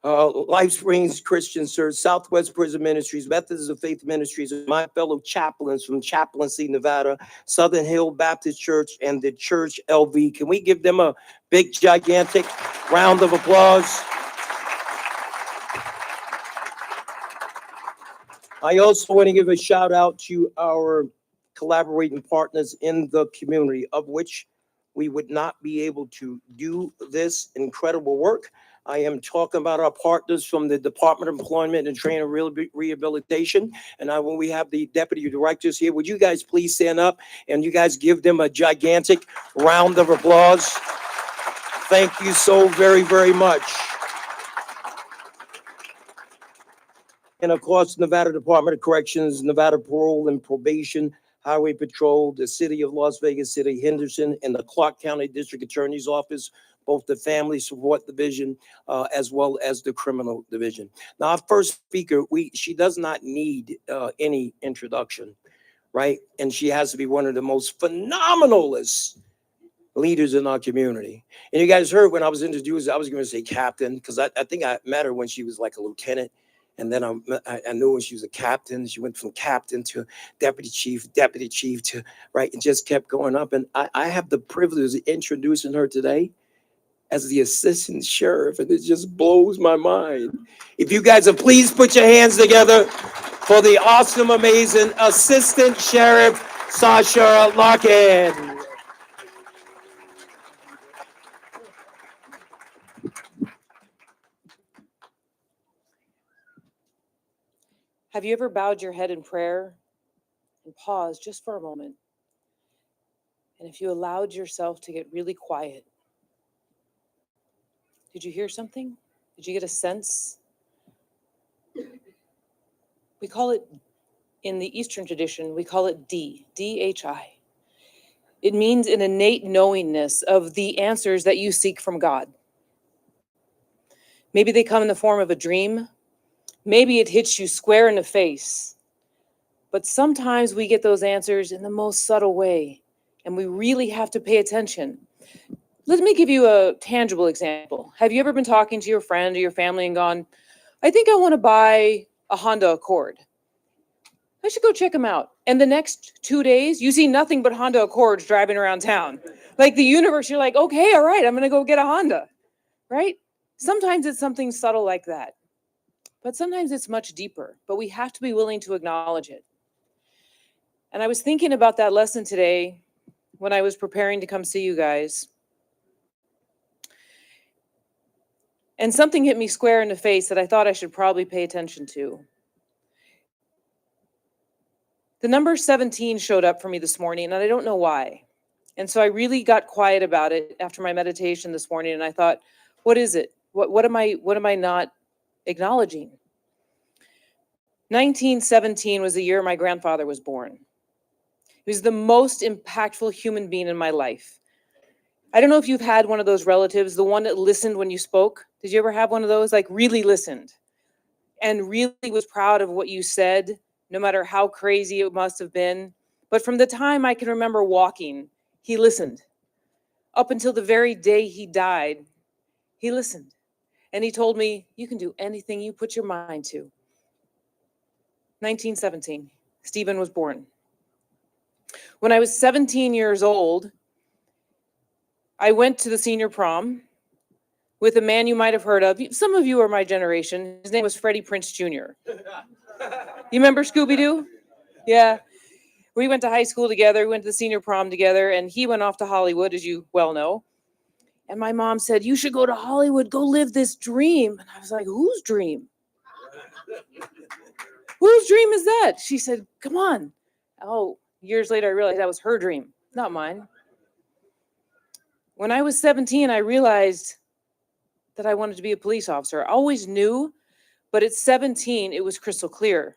Life Springs Christian Church, Southwest Prison Ministries, Methodist of Faith Ministries, and my fellow chaplains from Chaplaincy, Nevada, Southern Hill Baptist Church, and the Church LV. Can we give them a big, gigantic round of applause? I also want to give a shout out to our collaborating partners in the community, of which we would not be able to do this incredible work. I am talking about our partners from the Department of Employment and Training and Rehabilitation. And when we have the deputy directors here, would you guys please stand up and you guys give them a gigantic round of applause? Thank you so very, very much. And of course, Nevada Department of Corrections, Nevada Parole and Probation, Highway Patrol, the City of Las Vegas, City of Henderson, and the Clark County District Attorney's Office, both the Family Support Division, as well as the Criminal Division. Now, our first speaker, she does not need any introduction, right? And she has to be one of the most phenomenalist leaders in our community. And you guys heard when I was introduced, I was going to say captain, because I think I met her when she was like a lieutenant. And then I knew when she was a captain. She went from captain to deputy chief to, right, and just kept going up. And I have the privilege of introducing her today as the assistant sheriff, and it just blows my mind. If you guys will please put your hands together for the awesome, amazing assistant sheriff, Sasha Larkin. Have you ever bowed your head in prayer and paused just for a moment? And if you allowed yourself to get really quiet, did you hear something? Did you get a sense? We call it, in the Eastern tradition, we call it D-H-I. It means an innate knowingness of the answers that you seek from God. Maybe they come in the form of a dream. Maybe it hits you square in the face. But sometimes we get those answers in the most subtle way, and we really have to pay attention. Let me give you a tangible example. Have you ever been talking to your friend or your family and gone, I think I want to buy a Honda Accord. I should go check them out. And the next 2 days, you see nothing but Honda Accords driving around town. Like the universe, you're like, okay, all right, I'm going to go get a Honda, right? Sometimes it's something subtle like that. But sometimes it's much deeper, but we have to be willing to acknowledge it. And I was thinking about that lesson today when I was preparing to come see you guys. And something hit me square in the face that I thought I should probably pay attention to. The number 17 showed up for me this morning, and I don't know why. And so I really got quiet about it after my meditation this morning, and I thought, what is it? What am I not acknowledging? 1917 was the year my grandfather was born. He was the most impactful human being in my life. I don't know if you've had one of those relatives, the one that listened when you spoke. Did you ever have one of those? Like really listened and really was proud of what you said, no matter how crazy it must have been. But from the time I can remember walking, he listened. Up until the very day he died, he listened. And he told me, you can do anything you put your mind to. 1917, Stephen was born. When I was 17 years old, I went to the senior prom with a man you might have heard of. Some of you are my generation. His name was Freddie Prinze Jr. You remember Scooby-Doo? Yeah. We went to high school together. We went to the senior prom together, and he went off to Hollywood, as you well know. And my mom said, you should go to Hollywood, go live this dream. And I was like, whose dream? Whose dream is that? She said, come on. Oh, years later, I realized that was her dream, not mine. When I was 17, I realized that I wanted to be a police officer. I always knew, but at 17, it was crystal clear.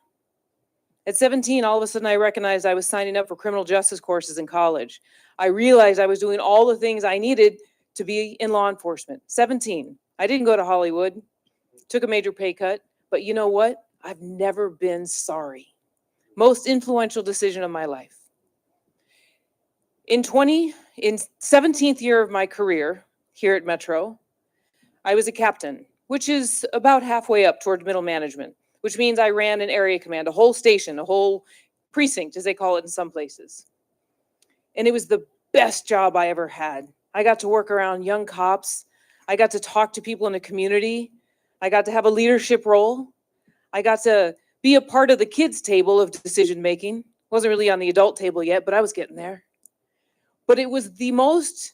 At 17, all of a sudden, I recognized I was signing up for criminal justice courses in college. I realized I was doing all the things I needed to be in law enforcement. 17. I didn't go to Hollywood, took a major pay cut, but you know what? I've never been sorry. Most influential decision of my life. In 17th year of my career here at Metro, I was a captain, which is about halfway up toward middle management, which means I ran an area command, a whole station, a whole precinct, as they call it in some places. And it was the best job I ever had. I got to work around young cops. I got to talk to people in the community. I got to have a leadership role. I got to be a part of the kids' table of decision-making. Wasn't really on the adult table yet, but I was getting there. But it was the most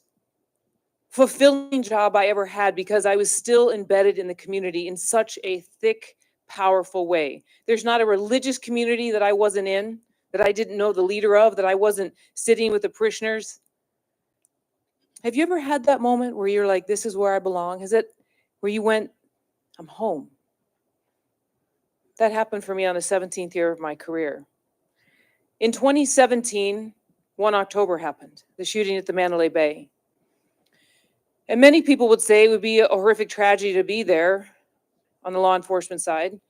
fulfilling job I ever had because I was still embedded in the community in such a thick, powerful way. There's not a religious community that I wasn't in, that I didn't know the leader of, that I wasn't sitting with the parishioners. Have you ever had that moment where you're like, this is where I belong? Is it where you went, I'm home? That happened for me on the 17th year of my career. In 2017, 1 October happened, the shooting at the Mandalay Bay. And many people would say it would be a horrific tragedy to be there on the law enforcement side.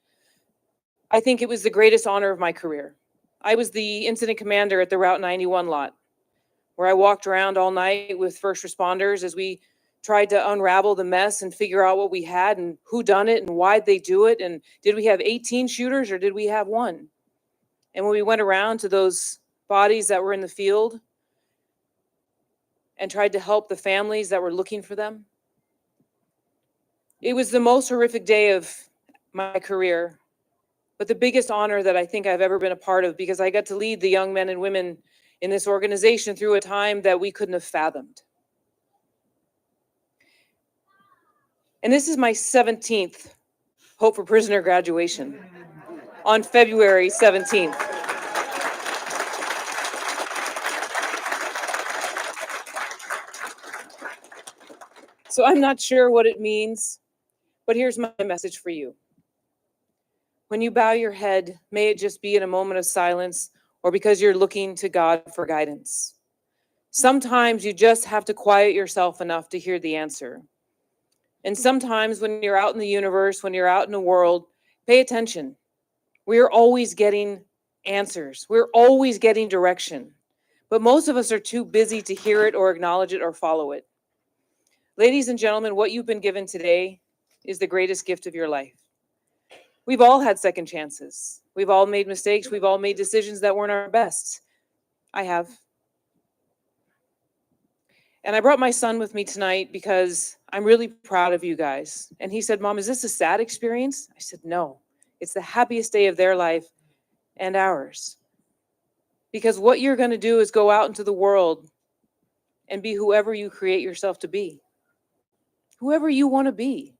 I think it was the greatest honor of my career. I was the incident commander at the Route 91 lot, where I walked around all night with first responders as we tried to unravel the mess and figure out what we had and who done it and why'd they do it. And did we have 18 shooters or did we have one? And when we went around to those bodies that were in the field and tried to help the families that were looking for them, it was the most horrific day of my career, but the biggest honor that I think I've ever been a part of, because I got to lead the young men and women in this organization through a time that we couldn't have fathomed. And this is my 17th Hope for Prisoner graduation on February 17th. So I'm not sure what it means, but here's my message for you. When you bow your head, may it just be in a moment of silence or because you're looking to God for guidance. Sometimes you just have to quiet yourself enough to hear the answer. And sometimes when you're out in the universe, when you're out in the world, pay attention. We're always getting answers. We're always getting direction. But most of us are too busy to hear it or acknowledge it or follow it. Ladies and gentlemen, what you've been given today is the greatest gift of your life. We've all had second chances. We've all made mistakes. We've all made decisions that weren't our best. I have. And I brought my son with me tonight because I'm really proud of you guys. And he said, Mom, is this a sad experience? I said, no, it's the happiest day of their life and ours. Because what you're going to do is go out into the world and be whoever you create yourself to be. Whoever you want to be.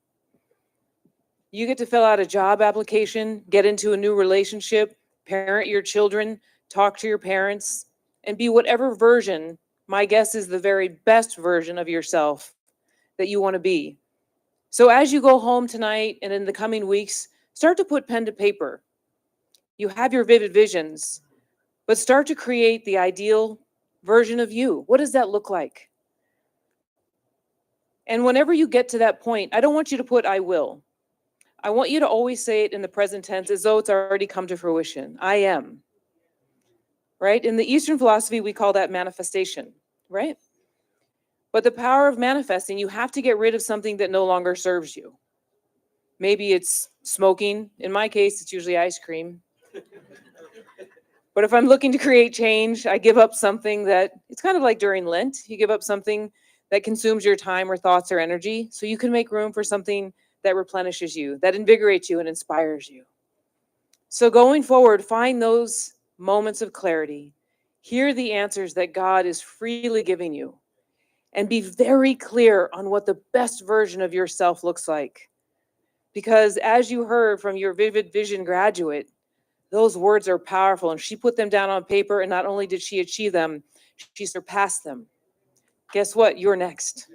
You get to fill out a job application, get into a new relationship, parent your children, talk to your parents, and be whatever version, my guess is the very best version of yourself that you want to be. So as you go home tonight and in the coming weeks, start to put pen to paper. You have your vivid visions, but start to create the ideal version of you. What does that look like? And whenever you get to that point, I don't want you to put I will. I want you to always say it in the present tense as though it's already come to fruition. I am. Right? In the Eastern philosophy, we call that manifestation, right? But the power of manifesting, you have to get rid of something that no longer serves you. Maybe it's smoking. In my case, it's usually ice cream. But if I'm looking to create change, I give up something that, it's kind of like during Lent, you give up something that consumes your time or thoughts or energy so you can make room for something that replenishes you, that invigorates you and inspires you. So going forward, find those moments of clarity, hear the answers that God is freely giving you, and be very clear on what the best version of yourself looks like. Because as you heard from your Vivid Vision graduate, those words are powerful, and she put them down on paper, and not only did she achieve them, she surpassed them. Guess what? You're next.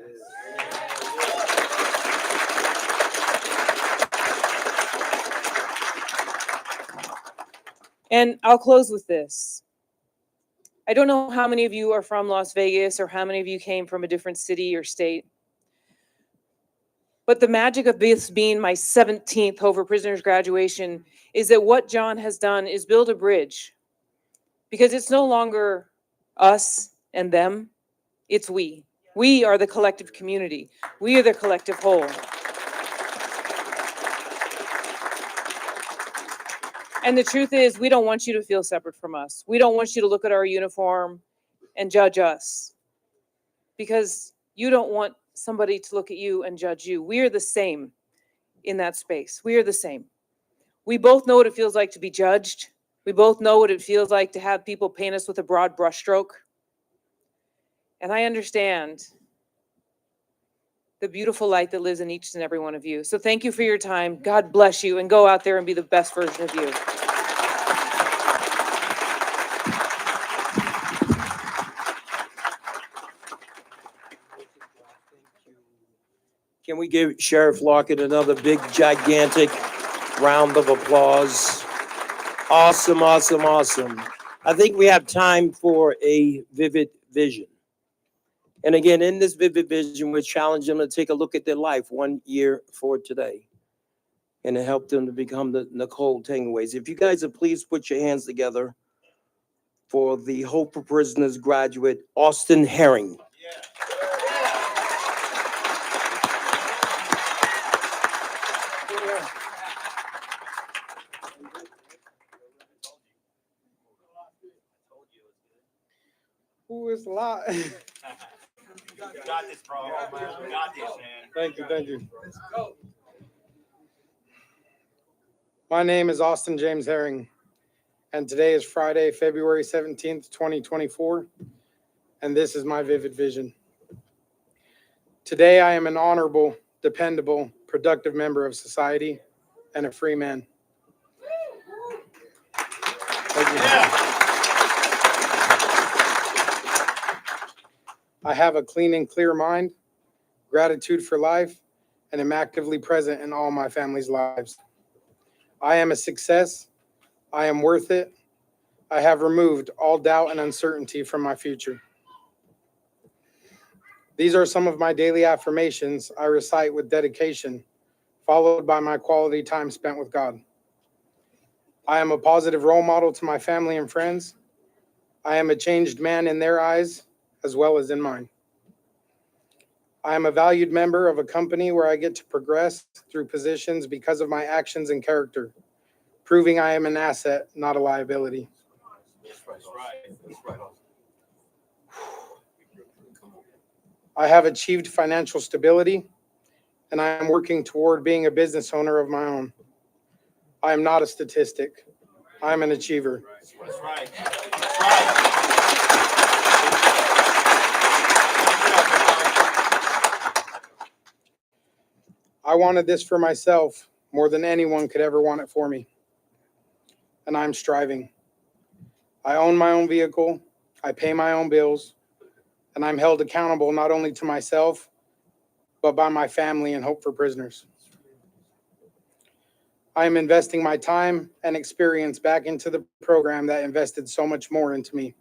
And I'll close with this. I don't know how many of you are from Las Vegas or how many of you came from a different city or state. But the magic of this being my 17th Hope for Prisoners graduation is that what John has done is build a bridge. Because it's no longer us and them, it's we. We are the collective community. We are the collective whole. And the truth is, we don't want you to feel separate from us. We don't want you to look at our uniform and judge us. Because you don't want somebody to look at you and judge you. We are the same in that space. We are the same. We both know what it feels like to be judged. We both know what it feels like to have people paint us with a broad brushstroke. And I understand the beautiful light that lives in each and every one of you. So thank you for your time. God bless you, and go out there and be the best version of you. Can we give Sheriff Lockett another big, gigantic round of applause? Awesome, awesome, awesome. I think we have time for a vivid vision. And again, in this vivid vision, we challenge them to take a look at their life 1 year for today and to help them to become the Nicole Tangways. If you guys would please put your hands together for the Hope for Prisoners graduate, Austin Herring. Who is lot? You got this, bro. You got this, man. Thank you, thank you. My name is Austin James Herring, and today is Friday, February 17th, 2024, and this is my vivid vision. Today, I am an honorable, dependable, productive member of society and a free man. Thank you. I have a clean and clear mind, gratitude for life, and am actively present in all my family's lives. I am a success. I am worth it. I have removed all doubt and uncertainty from my future. These are some of my daily affirmations I recite with dedication, followed by my quality time spent with God. I am a positive role model to my family and friends. I am a changed man in their eyes, as well as in mine. I am a valued member of a company where I get to progress through positions because of my actions and character, proving I am an asset, not a liability. I have achieved financial stability, and I am working toward being a business owner of my own. I am not a statistic. I am an achiever. That's right. That's right. I wanted this for myself more than anyone could ever want it for me. And I'm striving. I own my own vehicle, I pay my own bills, and I'm held accountable not only to myself, but by my family and Hope for Prisoners. I am investing my time and experience back into the program that invested so much more into me.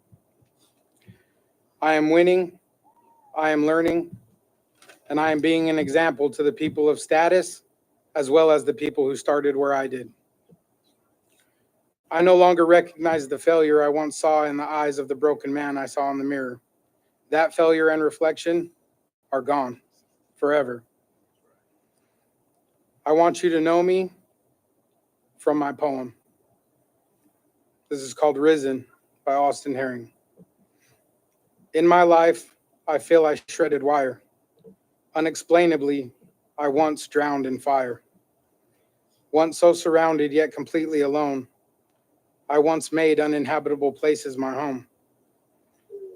I am winning, I am learning, and I am being an example to the people of status, as well as the people who started where I did. I no longer recognize the failure I once saw in the eyes of the broken man I saw in the mirror. That failure and reflection are gone forever. I want you to know me from my poem. This is called Risen by Austin Herring. In my life, I feel I shredded wire. Unexplainably, I once drowned in fire. Once so surrounded yet completely alone, I once made uninhabitable places my home.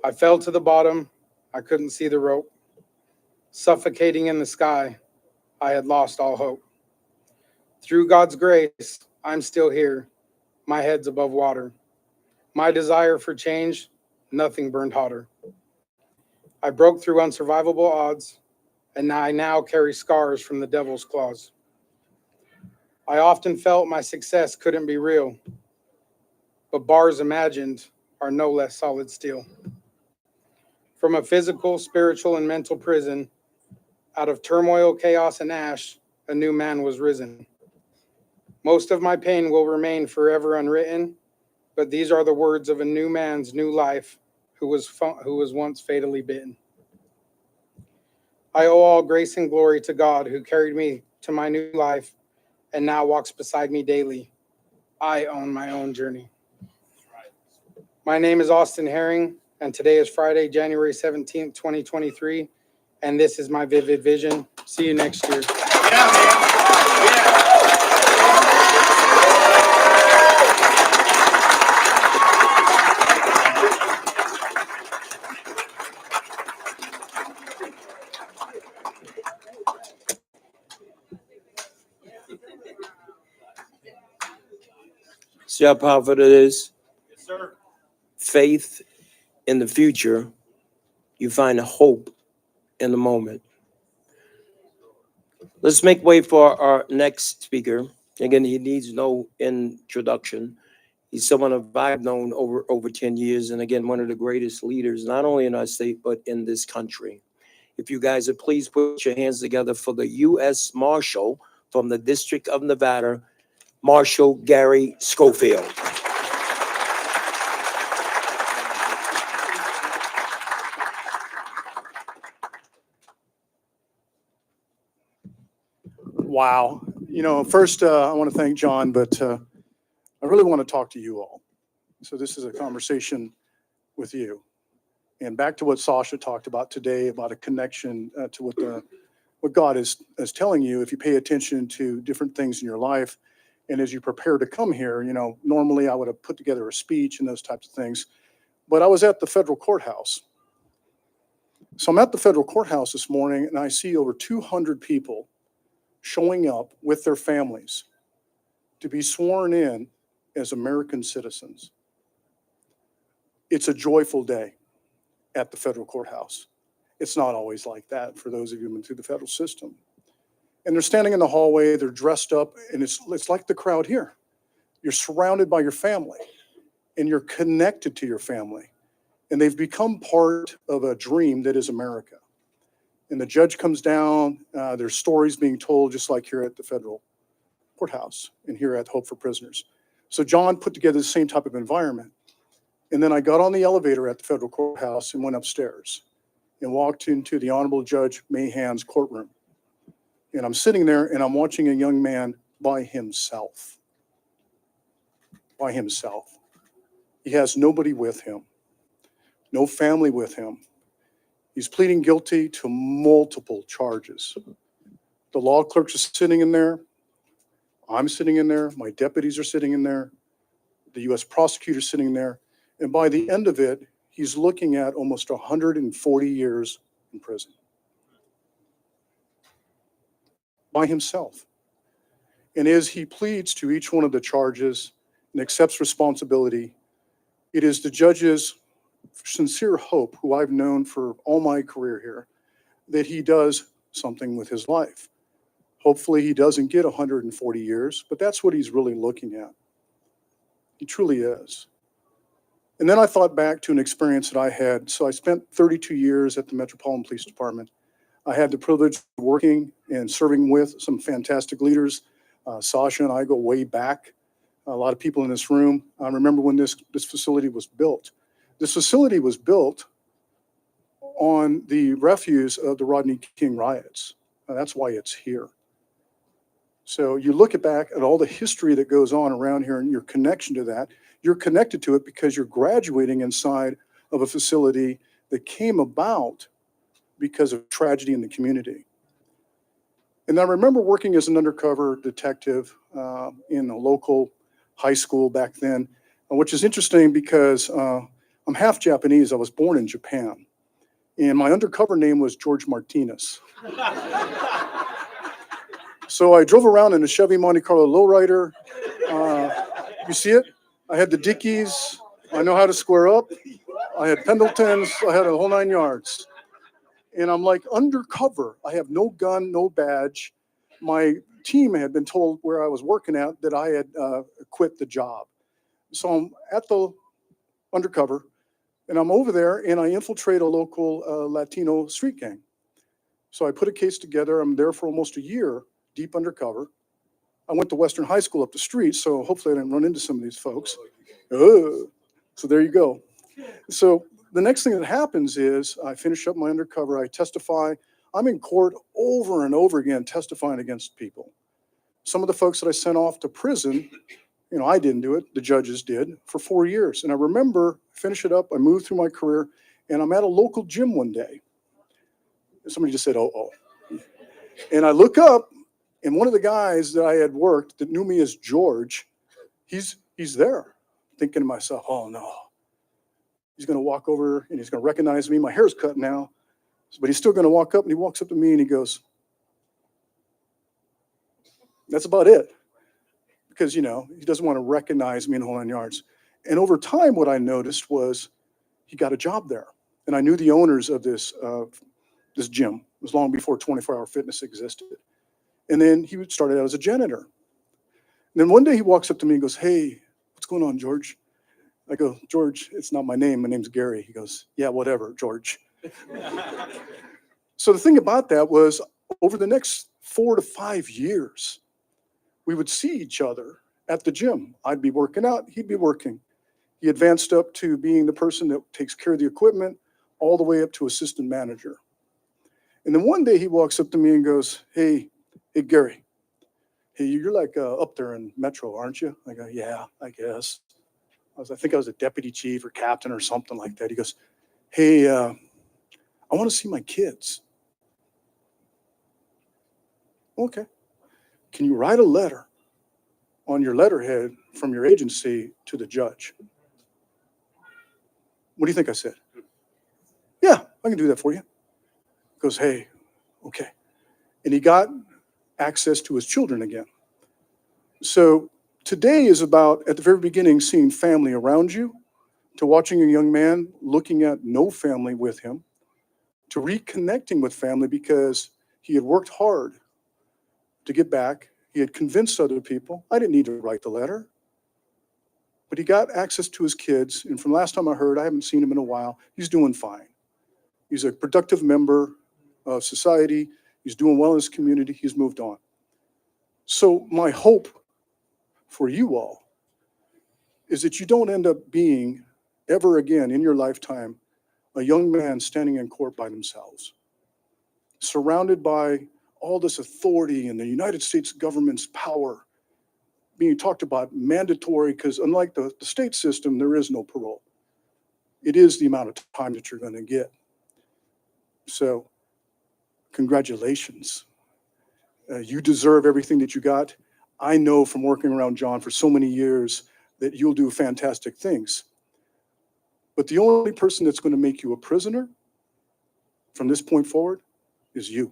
I fell to the bottom, I couldn't see the rope. Suffocating in the sky, I had lost all hope. Through God's grace, I'm still here, my head's above water. My desire for change, nothing burned hotter. I broke through unsurvivable odds, and I now carry scars from the devil's claws. I often felt my success couldn't be real, but bars imagined are no less solid steel. From a physical, spiritual, and mental prison, out of turmoil, chaos, and ash, a new man was risen. Most of my pain will remain forever unwritten, but these are the words of a new man's new life who was once fatally bitten. I owe all grace and glory to God who carried me to my new life and now walks beside me daily. I own my own journey. My name is Austin Herring, and today is Friday, January 17th, 2023, and this is my vivid vision. See you next year. Yeah, man. See how powerful it is? Yes, sir. Faith in the future, you find hope in the moment. Let's make way for our next speaker. Again, he needs no introduction. He's someone I've known over 10 years, and again, one of the greatest leaders, not only in our state, but in this country. If you guys would please put your hands together for the U.S. Marshal from the District of Nevada, Marshal Gary Schofield. Wow. First, I want to thank John, but I really want to talk to you all. So this is a conversation with you. And back to what Sasha talked about today, about a connection to what God is telling you if you pay attention to different things in your life. And as you prepare to come here, normally I would have put together a speech and those types of things. But I was at the federal courthouse. So I'm at the federal courthouse this morning, and I see over 200 people showing up with their families to be sworn in as American citizens. It's a joyful day at the federal courthouse. It's not always like that for those of you who've been through the federal system. And they're standing in the hallway, they're dressed up, and it's like the crowd here. You're surrounded by your family, and you're connected to your family. And they've become part of a dream that is America. And the judge comes down, there's stories being told just like here at the federal courthouse and here at Hope for Prisoners. So John put together the same type of environment. And then I got on the elevator at the federal courthouse and went upstairs and walked into the Honorable Judge Mahan's courtroom. And I'm sitting there and I'm watching a young man by himself. By himself. He has nobody with him, no family with him. He's pleading guilty to multiple charges. The law clerks are sitting in there. I'm sitting in there. My deputies are sitting in there. The U.S. prosecutor's sitting in there. And by the end of it, he's looking at almost 140 years in prison. By himself. And as he pleads to each one of the charges and accepts responsibility, it is the judge's sincere hope, who I've known for all my career here, that he does something with his life. Hopefully he doesn't get 140 years, but that's what he's really looking at. He truly is. And then I thought back to an experience that I had. So I spent 32 years at the Metropolitan Police Department. I had the privilege of working and serving with some fantastic leaders. Sasha and I go way back. A lot of people in this room. I remember when this facility was built. This facility was built on the refuse of the Rodney King riots. That's why it's here. So you look back at all the history that goes on around here and your connection to that. You're connected to it because you're graduating inside of a facility that came about because of tragedy in the community. And I remember working as an undercover detective in a local high school back then, which is interesting because I'm half Japanese. I was born in Japan. And my undercover name was George Martinez. So I drove around in a Chevy Monte Carlo lowrider. You see it? I had the Dickies. I know how to square up. I had Pendletons. I had a whole 9 yards. And I'm like, undercover. I have no gun, no badge. My team had been told where I was working at that I had quit the job. So I'm at the undercover, and I'm over there, and I infiltrate a local Latino street gang. So I put a case together. I'm there for almost a year, deep undercover. I went to Western High School up the street, so hopefully I didn't run into some of these folks. So there you go. So the next thing that happens is I finish up my undercover, I testify. I'm in court over and over again testifying against people. Some of the folks that I sent off to prison, I didn't do it, the judges did, for 4 years. And I remember, finish it up, I moved through my career, and I'm at a local gym one day. Somebody just said, oh. And I look up, and one of the guys that I had worked that knew me as George, he's there, thinking to myself, oh no. He's going to walk over and he's going to recognize me. My hair's cut now, but he's still going to walk up, and he walks up to me and he goes, that's about it. because, you know, he doesn't want to recognize me in the whole 9 yards. And over time, what I noticed was he got a job there. And I knew the owners of this gym. It was long before 24-hour fitness existed. And then he started out as a janitor. And then one day he walks up to me and goes, "Hey, what's going on, George?" I go, "George, it's not my name. My name's Gary." He goes, "Yeah, whatever, George." So the thing about that was, over the next 4 to 5 years, we would see each other at the gym. I'd be working out, he'd be working. He advanced up to being the person that takes care of the equipment, all the way up to assistant manager. And then one day he walks up to me and goes, hey, Gary, hey, you're like up there in Metro, aren't you? I go, yeah, I guess. I think I was a deputy chief or captain or something like that. He goes, hey, I want to see my kids. Okay. Can you write a letter on your letterhead from your agency to the judge? What do you think I said? Yeah, I can do that for you. He goes, hey, okay. And he got access to his children again. So today is about, at the very beginning, seeing family around you, to watching a young man looking at no family with him, to reconnecting with family because he had worked hard to get back. He had convinced other people. I didn't need to write the letter. But he got access to his kids. And from last time I heard, I haven't seen him in a while, he's doing fine. He's a productive member of society. He's doing well in his community. He's moved on. So my hope for you all is that you don't end up being, ever again in your lifetime, a young man standing in court by themselves, surrounded by all this authority and the United States government's power being talked about mandatory, because unlike the state system, there is no parole. It is the amount of time that you're going to get. So congratulations. You deserve everything that you got. I know from working around John for so many years that you'll do fantastic things. But the only person that's going to make you a prisoner from this point forward is you.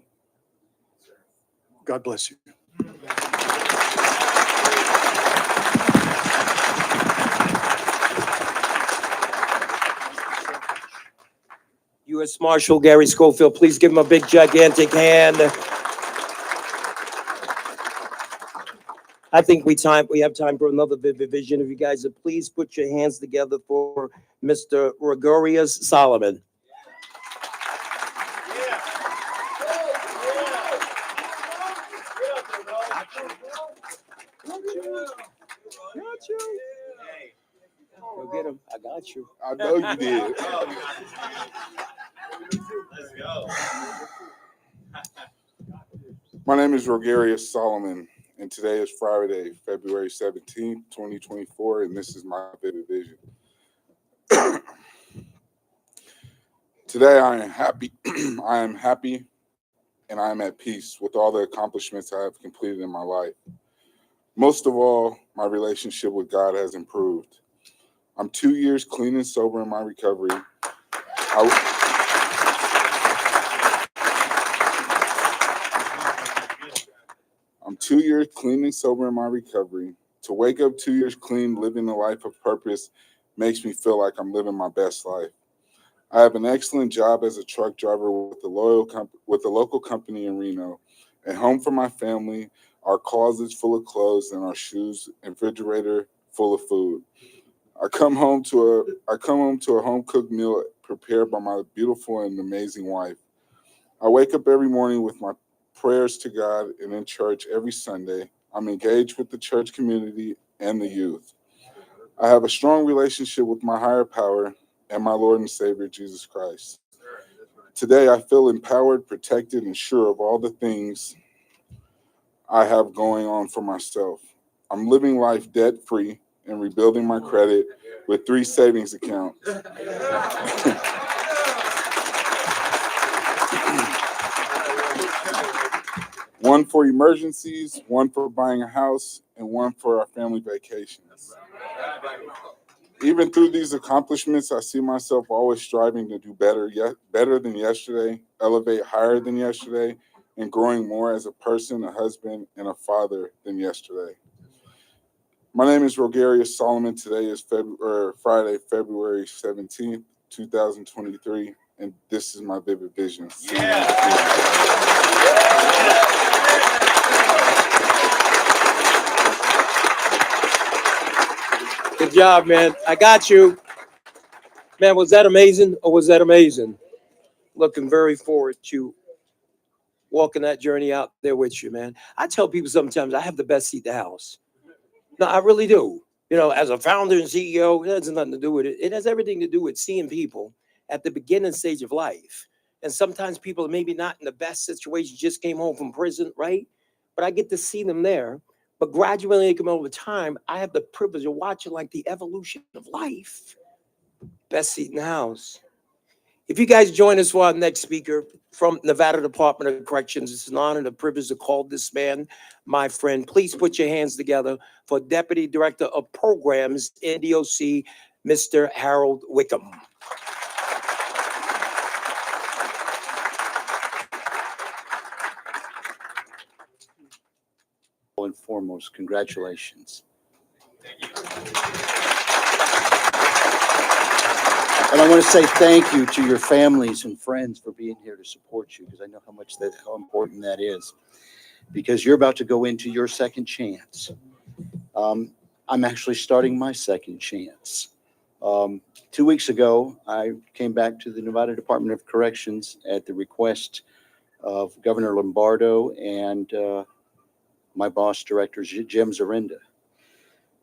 God bless you. U.S. Marshal Gary Schofield, please give him a big, gigantic hand. I think we have time for another vivid vision. If you guys would please put your hands together for Mr. Gregorius Solomon. Go get him. I got you. I know you did. Let's go. My name is Rogarius Solomon, and today is Friday, February 17th, 2024, and this is my vivid vision. Today I am happy. I am happy and I am at peace with all the accomplishments I have completed in my life. Most of all, my relationship with God has improved. I'm 2 years clean and sober in my recovery. I'm 2 years clean and sober in my recovery. To wake up 2 years clean, living a life of purpose, makes me feel like I'm living my best life. I have an excellent job as a truck driver with a local company in Reno, a home for my family, our closets full of clothes and our shoes, and refrigerator full of food. I come home to a home-cooked meal prepared by my beautiful and amazing wife. I wake up every morning with my prayers to God and in church every Sunday. I'm engaged with the church community and the youth. I have a strong relationship with my higher power and my Lord and Savior, Jesus Christ. Today, I feel empowered, protected, and sure of all the things I have going on for myself. I'm living life debt-free and rebuilding my credit with 3 savings accounts. One for emergencies, one for buying a house, and one for our family vacations. Even through these accomplishments, I see myself always striving to do better than yesterday, elevate higher than yesterday, and growing more as a person, a husband, and a father than yesterday. My name is Rogarius Solomon. Today is Friday, February 17th, 2023, and this is my vivid vision. Good job, man. I got you. Man, was that amazing or was that amazing? Looking very forward to walking that journey out there with you, man. I tell people sometimes I have the best seat in the house. No, I really do. You know, as a founder and CEO, it has nothing to do with it. It has everything to do with seeing people at the beginning stage of life. And sometimes people are maybe not in the best situation, just came home from prison, right? But I get to see them there. But gradually, over time, I have the privilege of watching like the evolution of life. Best seat in the house. If you guys join us for our next speaker from Nevada Department of Corrections, it's an honor and a privilege to call this man my friend. Please put your hands together for Deputy Director of Programs, NDOC, Mr. Harold Wickham. And foremost, congratulations. And I want to say thank you to your families and friends for being here to support you, because I know how important that is, because you're about to go into your second chance. I'm actually starting my second chance. 2 weeks ago, I came back to the Nevada Department of Corrections at the request of Governor Lombardo and my boss, Director Jim Zorinda.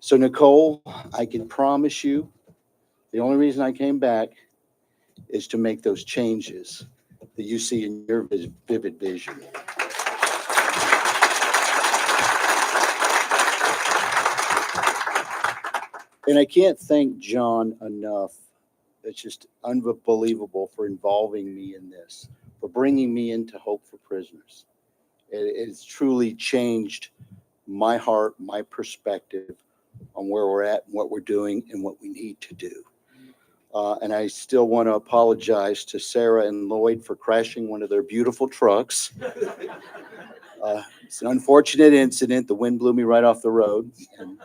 So Nicole, I can promise you, the only reason I came back is to make those changes that you see in your vivid vision. And I can't thank John enough. It's just unbelievable for involving me in this, for bringing me into Hope for Prisoners. It's truly changed my heart, my perspective on where we're at, what we're doing, and what we need to do. And I still want to apologize to Sarah and Lloyd for crashing one of their beautiful trucks. It's an unfortunate incident. The wind blew me right off the road. And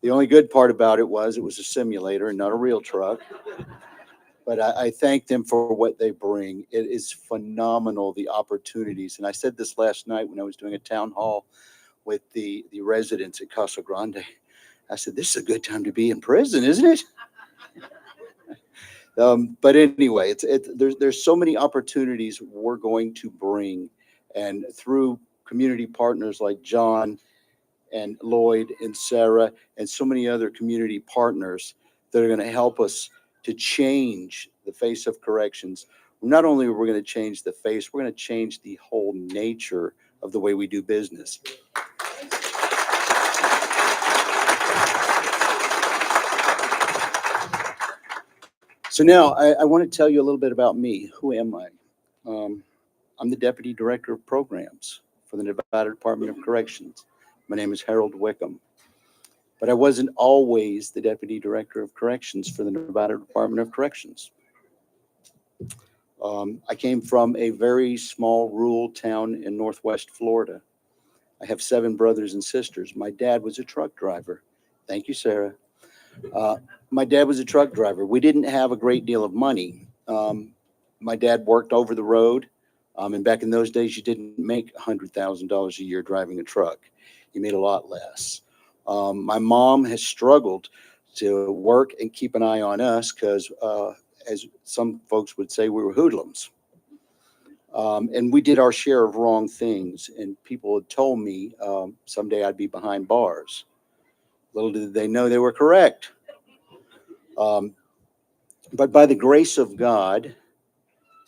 the only good part about it was a simulator and not a real truck. But I thank them for what they bring. It is phenomenal, the opportunities. And I said this last night when I was doing a town hall with the residents at Casa Grande. I said, this is a good time to be in prison, isn't it? But anyway, there's so many opportunities we're going to bring. And through community partners like John and Lloyd and Sarah and so many other community partners that are going to help us to change the face of corrections. Not only are we going to change the face, we're going to change the whole nature of the way we do business. So now I want to tell you a little bit about me. Who am I? I'm the Deputy Director of Programs for the Nevada Department of Corrections. My name is Harold Wickham. But I wasn't always the Deputy Director of Corrections for the Nevada Department of Corrections. I came from a very small rural town in Northwest Florida. I have 7 brothers and sisters. My dad was a truck driver. Thank you, Sarah. My dad was a truck driver. We didn't have a great deal of money. My dad worked over the road. And back in those days, you didn't make $100,000 a year driving a truck. You made a lot less. My mom has struggled to work and keep an eye on us because, as some folks would say, we were hoodlums. And we did our share of wrong things. And people had told me someday I'd be behind bars. Little did they know they were correct. But by the grace of God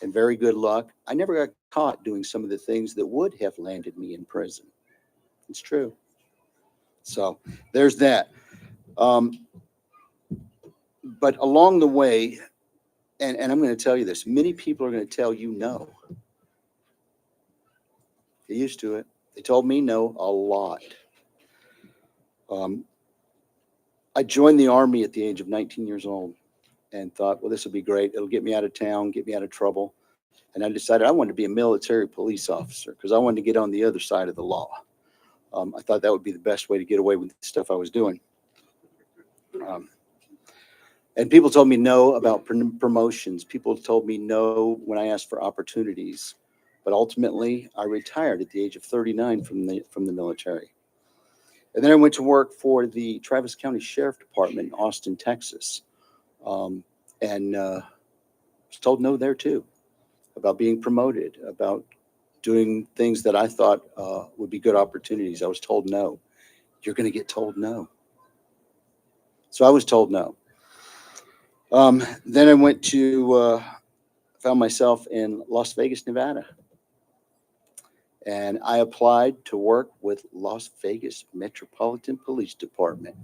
and very good luck, I never got caught doing some of the things that would have landed me in prison. It's true. So there's that. But along the way, and I'm going to tell you this, many people are going to tell you no. Get used to it. They told me no a lot. I joined the Army at the age of 19 years old and thought, well, this will be great. It'll get me out of town, get me out of trouble. And I decided I wanted to be a military police officer because I wanted to get on the other side of the law. I thought that would be the best way to get away with the stuff I was doing. And people told me no about promotions. People told me no when I asked for opportunities. But ultimately, I retired at the age of 39 from the military. And then I went to work for the Travis County Sheriff Department in Austin, Texas. And was told no there too, about being promoted, about doing things that I thought would be good opportunities. I was told no. You're going to get told no. So I was told no. Then I went to, found myself in Las Vegas, Nevada. And I applied to work with Las Vegas Metropolitan Police Department.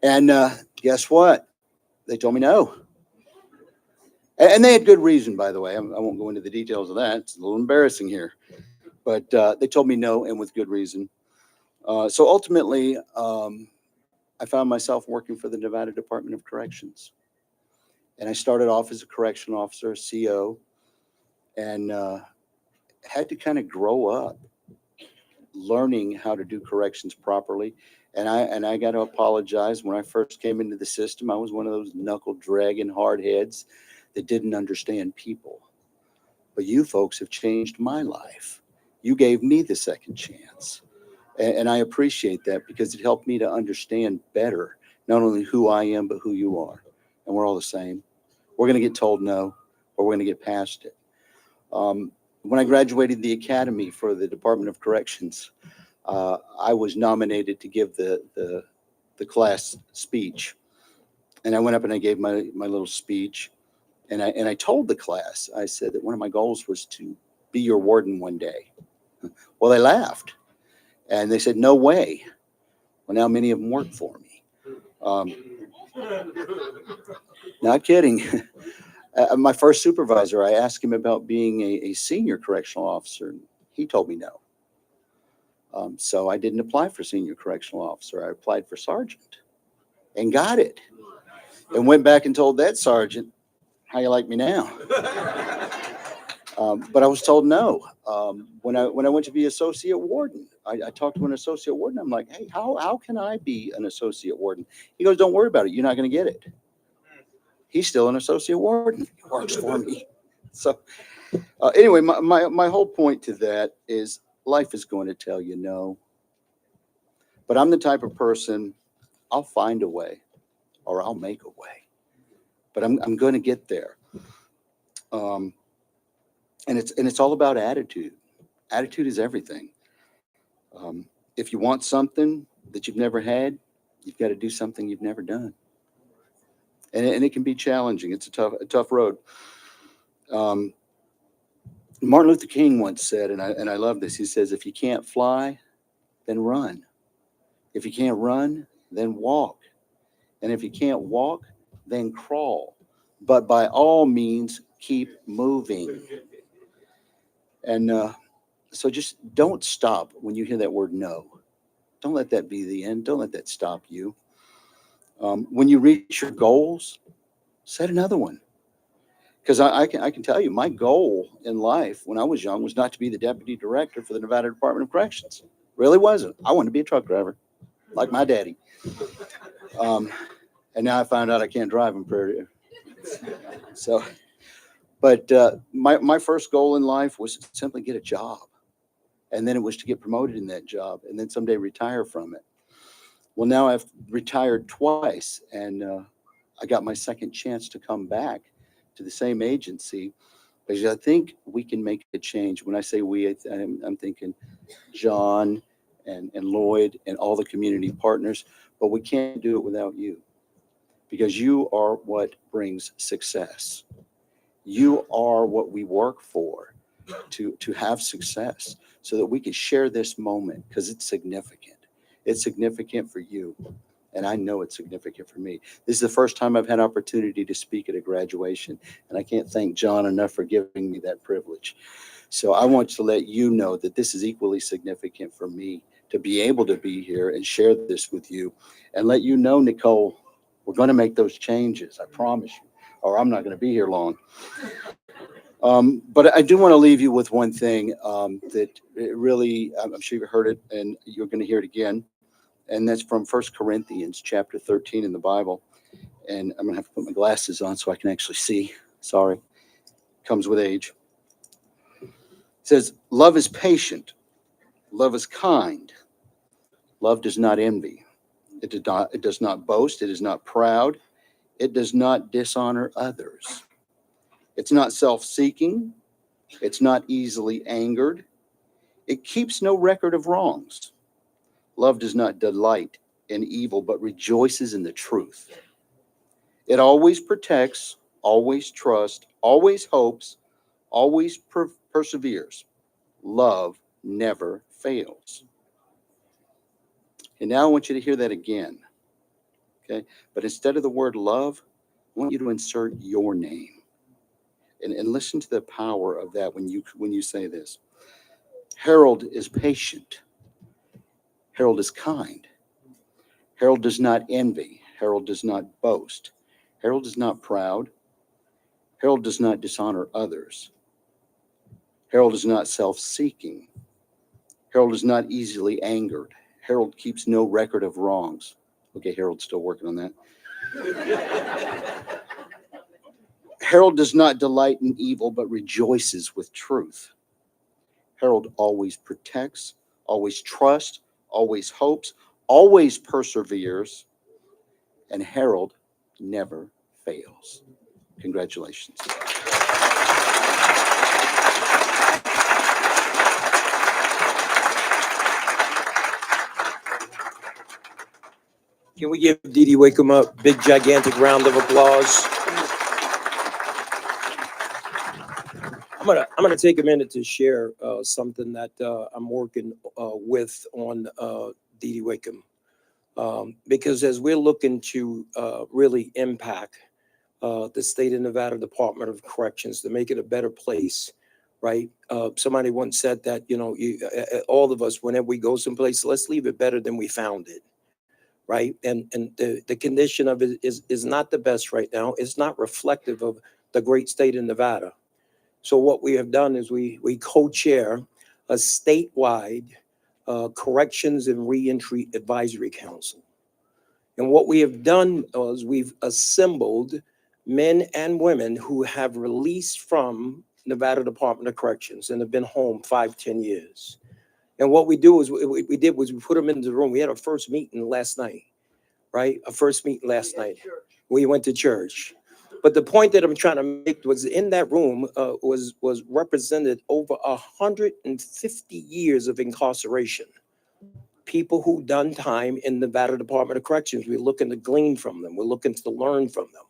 And guess what? They told me no. And they had good reason, by the way. I won't go into the details of that. It's a little embarrassing here. But they told me no, and with good reason. So ultimately, I found myself working for the Nevada Department of Corrections. And I started off as a correctional officer, CO, and had to kind of grow up learning how to do corrections properly. And I got to apologize. When I first came into the system, I was one of those knuckle dragging hard heads that didn't understand people. But you folks have changed my life. You gave me the second chance. And I appreciate that because it helped me to understand better, not only who I am, but who you are. And we're all the same. We're going to get told no, or we're going to get past it. When I graduated the academy for the Department of Corrections, I was nominated to give the class speech. And I went up and I gave my little speech. And I told the class, I said that one of my goals was to be your warden one day. Well, they laughed. And they said, no way. Well, now many of them work for me. Not kidding. My first supervisor, I asked him about being a senior correctional officer. And he told me no. So I didn't apply for senior correctional officer. I applied for sergeant and got it. And went back and told that sergeant, how you like me now? But I was told no. When I went to be associate warden, I talked to an associate warden. I'm like, hey, how can I be an associate warden? He goes, don't worry about it. You're not going to get it. He's still an associate warden. He works for me. So anyway, my whole point to that is life is going to tell you no. But I'm the type of person, I'll find a way or I'll make a way. But I'm going to get there. And it's all about attitude. Attitude is everything. If you want something that you've never had, you've got to do something you've never done. And it can be challenging. It's a tough road. Martin Luther King once said, and I love this, he says, if you can't fly, then run. If you can't run, then walk. And if you can't walk, then crawl. But by all means, keep moving. And so just don't stop when you hear that word no. Don't let that be the end. Don't let that stop you. When you reach your goals, set another one. Because I can tell you, my goal in life when I was young was not to be the deputy director for the Nevada Department of Corrections. Really wasn't. I wanted to be a truck driver, like my daddy. And now I found out I can't drive in Prairie. So, but my first goal in life was to simply get a job. And then it was to get promoted in that job and then someday retire from it. Well, now I've retired twice and I got my second chance to come back to the same agency because I think we can make a change. When I say we, I'm thinking John and Lloyd and all the community partners, but we can't do it without you because you are what brings success. You are what we work for to have success so that we can share this moment because it's significant. It's significant for you. And I know it's significant for me. This is the first time I've had opportunity to speak at a graduation. And I can't thank John enough for giving me that privilege. So I want to let you know that this is equally significant for me to be able to be here and share this with you and let you know, Nicole, we're going to make those changes. I promise you, or I'm not going to be here long. But I do want to leave you with one thing that it really, I'm sure you've heard it and you're going to hear it again. And that's from 1 Corinthians chapter 13 in the Bible. And I'm going to have to put my glasses on so I can actually see. Sorry. Comes with age. It says, love is patient. Love is kind. Love does not envy. It does not boast. It is not proud. It does not dishonor others. It's not self-seeking. It's not easily angered. It keeps no record of wrongs. Love does not delight in evil, but rejoices in the truth. It always protects, always trusts, always hopes, always perseveres. Love never fails. And now I want you to hear that again. Okay? But instead of the word love, I want you to insert your name. And listen to the power of that when you say this. Harold is patient. Harold is kind. Harold does not envy. Harold does not boast. Harold is not proud. Harold does not dishonor others. Harold is not self-seeking. Harold is not easily angered. Harold keeps no record of wrongs. Okay, Harold's still working on that. Harold does not delight in evil, but rejoices with truth. Harold always protects, always trusts, always hopes, always perseveres, and Harold never fails. Congratulations. Can we give Dee Dee Wakeham a big, gigantic round of applause? I'm gonna take a minute to share something that I'm working with on Dee Dee Wakeham. Because as we're looking to really impact the state of Nevada Department of Corrections to make it a better place, right? Somebody once said that, all of us, whenever we go someplace, let's leave it better than we found it, right? And the condition of it is not the best right now. It's not reflective of the great state of Nevada. So what we have done is we co-chair a statewide Corrections and Reentry Advisory Council. And what we have done is we've assembled men and women who have released from Nevada Department of Corrections and have been home 5-10 years. And what we do is we put them into the room. We had our first meeting last night, right? We went to church. But the point that I'm trying to make was in that room was represented over 150 years of incarceration. People who done time in the Nevada Department of Corrections. We're looking to glean from them. We're looking to learn from them.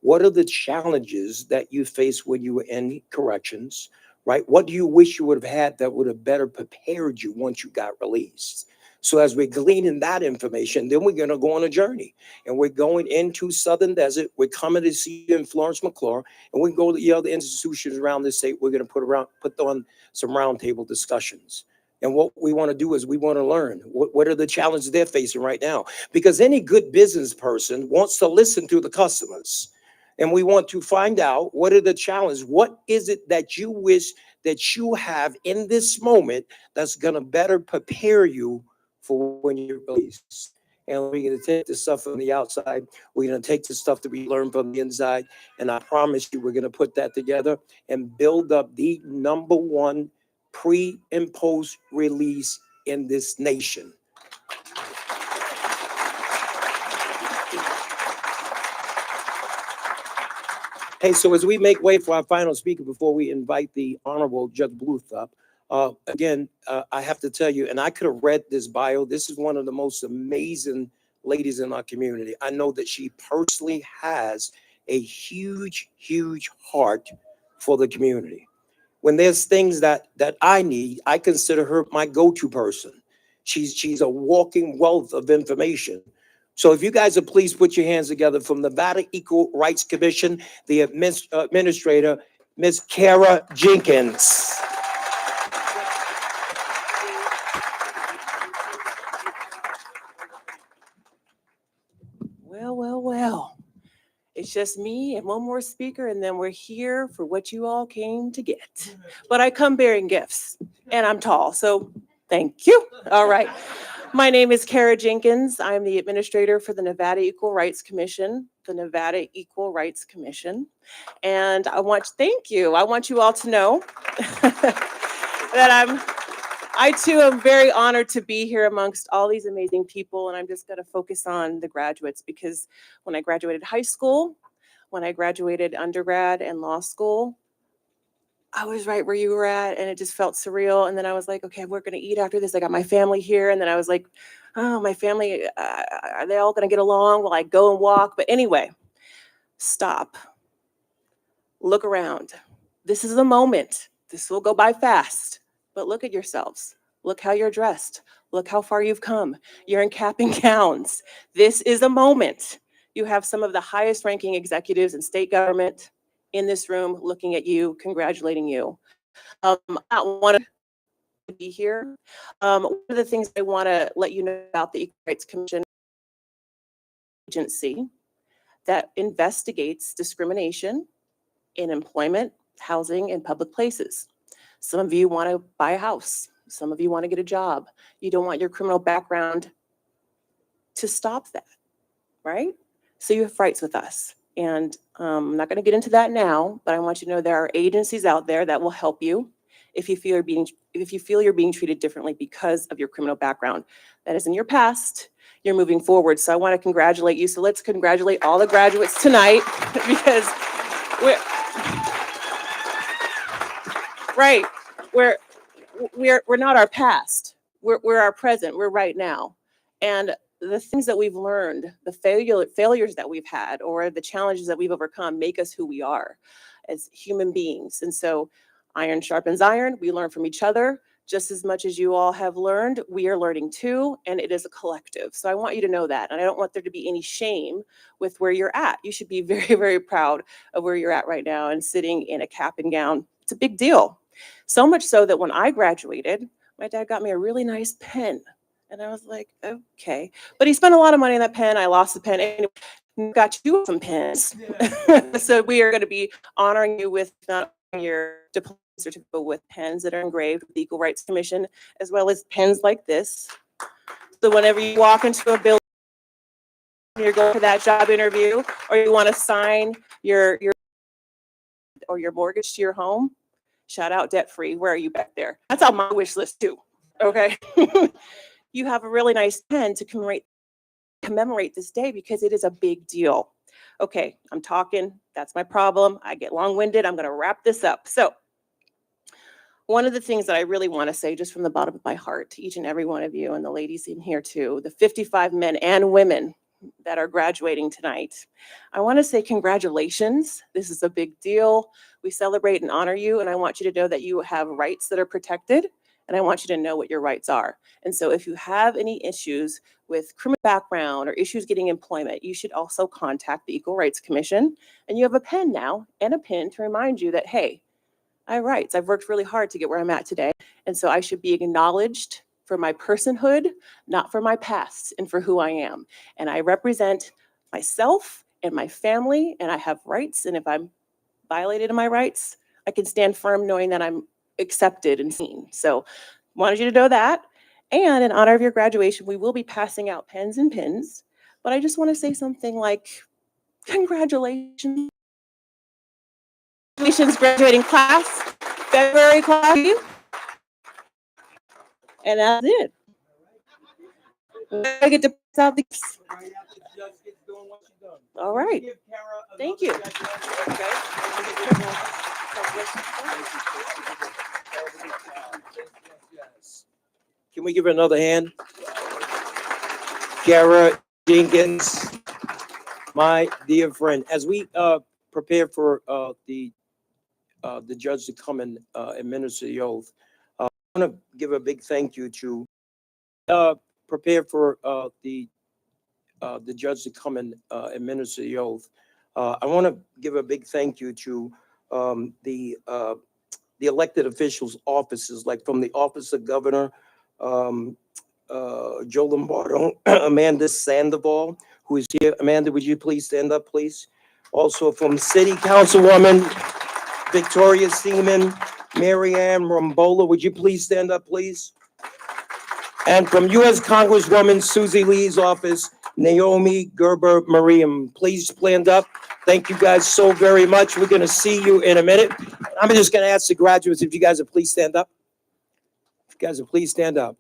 What are the challenges that you face when you were in corrections, right? What do you wish you would have had that would have better prepared you once you got released? So as we're gleaning that information, then we're going to go on a journey. And we're going into Southern Desert. We're coming to see you in Florence McClure. And we go to the other institutions around the state. We're going to put on some roundtable discussions. And what we want to do is we want to learn what are the challenges they're facing right now. Because any good business person wants to listen to the customers. And we want to find out what are the challenges. What is it that you wish that you have in this moment that's going to better prepare you for when you're released? And we're going to take the stuff from the outside. We're going to take the stuff that we learned from the inside. And I promise you, we're going to put that together and build up the #1 pre and post release in this nation. Hey, so as we make way for our final speaker before we invite the Honorable Judge Bluth up, I have to tell you, and I could have read this bio. This is one of the most amazing ladies in our community. I know that she personally has a huge, huge heart for the community. When there's things that I need, I consider her my go-to person. She's a walking wealth of information. So if you guys would please put your hands together from the Nevada Equal Rights Commission, the administrator, Ms. Kara Jenkins. Well. It's just me and one more speaker, and then we're here for what you all came to get. But I come bearing gifts, and I'm tall, so thank you. All right. My name is Kara Jenkins. I'm the administrator for the Nevada Equal Rights Commission, And thank you. I want you all to know that I too am very honored to be here amongst all these amazing people. And I'm just going to focus on the graduates because when I graduated high school, when I graduated undergrad and law school, I was right where you were at, and it just felt surreal. And then I was like, okay, we're going to eat after this. I got my family here. And then I was like, oh, my family, are they all going to get along? Will I go and walk? But anyway, stop. Look around. This is the moment. This will go by fast, but look at yourselves. Look how you're dressed. Look how far you've come. You're in cap and gowns. This is a moment. You have some of the highest ranking executives in state government in this room looking at you, congratulating you. I want to be here. One of the things I want to let you know about the Equal Rights Commission agency that investigates discrimination in employment, housing, and public places. Some of you want to buy a house. Some of you want to get a job. You don't want your criminal background to stop that, right? So you have rights with us. And I'm not going to get into that now, but I want you to know there are agencies out there that will help you if you feel you're being treated differently because of your criminal background. That is in your past. You're moving forward. So I want to congratulate you. So let's congratulate all the graduates tonight because we're not our past. We're our present. We're right now. And the things that we've learned, the failures that we've had, or the challenges that we've overcome make us who we are as human beings. And so iron sharpens iron. We learn from each other just as much as you all have learned. We are learning too, and it is a collective. So I want you to know that. And I don't want there to be any shame with where you're at. You should be very, very proud of where you're at right now and sitting in a cap and gown. It's a big deal. So much so that when I graduated, my dad got me a really nice pen. And I was like, okay. But he spent a lot of money on that pen. I lost the pen. Anyway, got you some pens. So we are going to be honoring you with not only your diploma certificate, with pens that are engraved with the Equal Rights Commission, as well as pens like this. So whenever you walk into a building, you're going for that job interview, or you want to sign your mortgage to your home, shout out debt free. Where are you back there? That's on my wish list too. Okay. You have a really nice pen to commemorate this day because it is a big deal. Okay, I'm talking. That's my problem. I get long-winded. I'm going to wrap this up. So one of the things that I really want to say just from the bottom of my heart to each and every one of you, and the ladies in here too, the 55 men and women that are graduating tonight, I want to say congratulations. This is a big deal. We celebrate and honor you, and I want you to know that you have rights that are protected. And I want you to know what your rights are. And so if you have any issues with criminal background or issues getting employment, you should also contact the Equal Rights Commission. And you have a pen now and a pin to remind you that, hey, I have rights. I've worked really hard to get where I'm at today. And so I should be acknowledged for my personhood, not for my past, and for who I am. And I represent myself and my family, and I have rights. And if I'm violated in my rights, I can stand firm knowing that I'm accepted and seen. So wanted you to know that. And in honor of your graduation, we will be passing out pens and pins. But I just want to say something like, congratulations. Congratulations, graduating class, February class. And that's it. I get to pass out these. All right. Thank you. Can we give her another hand? Kara Jenkins, my dear friend, as we prepare for the judge to come and administer the oath, I want to give a big thank you to prepare for the judge to come and administer the oath. I want to give a big thank you to the elected officials' offices, like from the office of governor, Joe Lombardo, Amanda Sandoval, who is here. Amanda, would you please stand up, please? Also from City Councilwoman Victoria Seaman, Mary Ann Rambola. Would you please stand up, please? And from U.S. Congresswoman Susie Lee's office, Naomi Gerber Mariam. Please stand up. Thank you guys so very much. We're going to see you in a minute. I'm just going to ask the graduates if you guys would please stand up. If you guys would please stand up.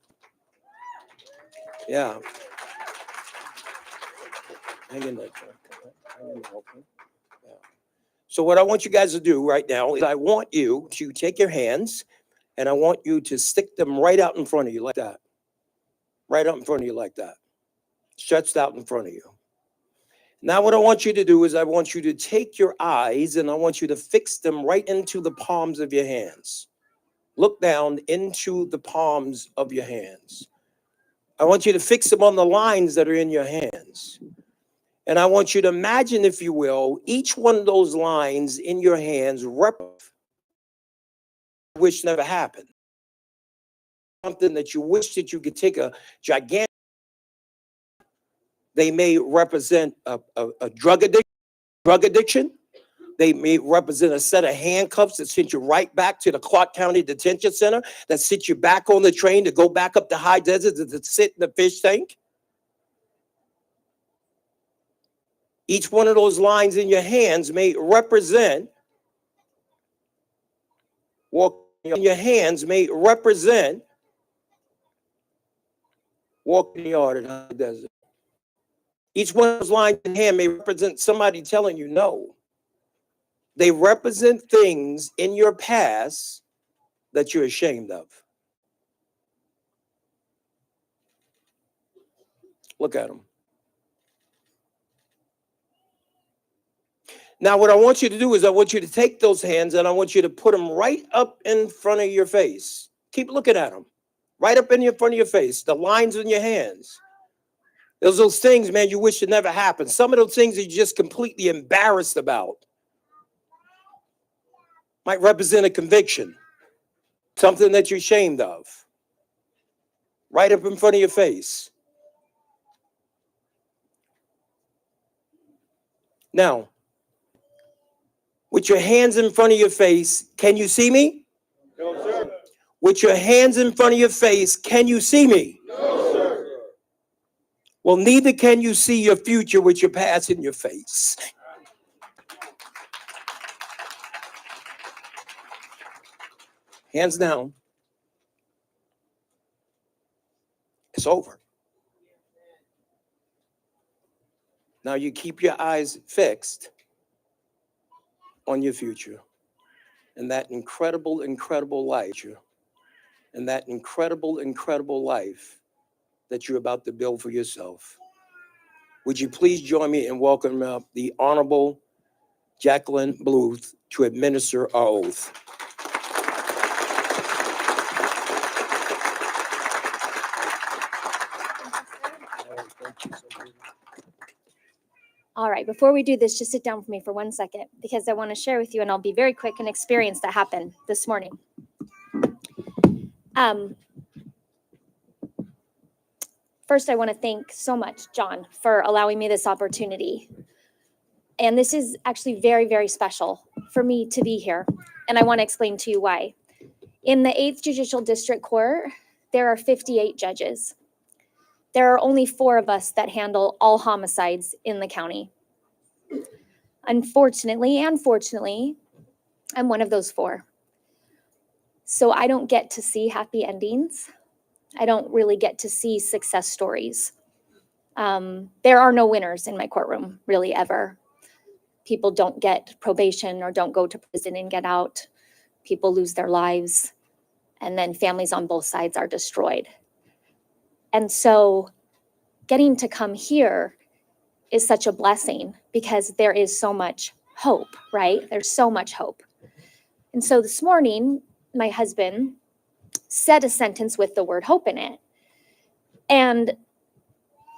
Yeah. Hang in there. Hang in there, okay? Yeah. So what I want you guys to do right now is I want you to take your hands and I want you to stick them right out in front of you like that. Right out in front of you like that. Stretched out in front of you. Now what I want you to do is I want you to take your eyes and I want you to fix them right into the palms of your hands. Look down into the palms of your hands. I want you to fix them on the lines that are in your hands. And I want you to imagine, if you will, each one of those lines in your hands which never happened. Something that you wish that you could take a gigantic. They may represent a drug addiction. They may represent a set of handcuffs that sent you right back to the Clark County Detention Center, that sent you back on the train to go back up the high desert to sit in the fish tank. Each one of those lines in your hands may represent walking in the yard in the high desert. Each one of those lines in hand may represent somebody telling you no. They represent things in your past that you're ashamed of. Look at them. Now, what I want you to do is I want you to take those hands and I want you to put them right up in front of your face. Keep looking at them. Right up in front of your face. The lines in your hands. Those things, man, you wish it never happened. Some of those things that you're just completely embarrassed about might represent a conviction, something that you're ashamed of, right up in front of your face. Now, with your hands in front of your face, can you see me? No, sir. With your hands in front of your face, can you see me? No, sir. Well, neither can you see your future with your past in your face. Hands down. It's over. Now you keep your eyes fixed on your future and that incredible, incredible life, and that incredible, incredible life that you're about to build for yourself. Would you please join me in welcoming the Honorable Jacqueline Bluth to administer our oath. All right, before we do this, just sit down for me for 1 second because I want to share with you, and I'll be very quick, an experience that happened this morning. First, I want to thank so much, John, for allowing me this opportunity. And this is actually very, very special for me to be here. And I want to explain to you why. In the 8th Judicial District Court, there are 58 judges. There are only 4 of us that handle all homicides in the county. Unfortunately and fortunately, I'm one of those 4. So I don't get to see happy endings. I don't really get to see success stories. There are no winners in my courtroom, really, ever. People don't get probation or don't go to prison and get out. People lose their lives, and then families on both sides are destroyed. And so getting to come here is such a blessing because there is so much hope, right? There's so much hope. And so this morning, my husband said a sentence with the word hope in it. And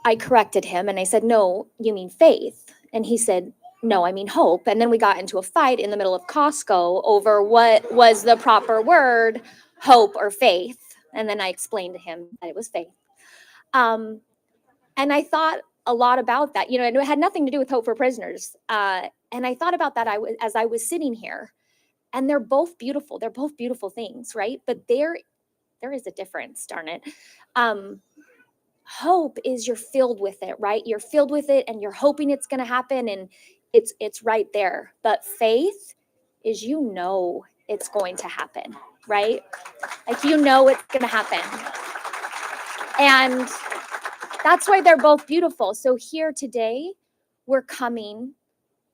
I corrected him and I said, no, you mean faith. And he said, no, I mean hope. And then we got into a fight in the middle of Costco over what was the proper word, hope or faith. And then I explained to him that it was faith. And I thought a lot about that, you know, and it had nothing to do with Hope for Prisoners. And I thought about that as I was sitting here, and they're both beautiful. They're both beautiful things, right? But there is a difference, darn it. Hope is you're filled with it, right? You're filled with it and you're hoping it's going to happen, and it's right there. But faith is, you know, it's going to happen, right? Like, you know, it's going to happen. And that's why they're both beautiful. So here today, we're coming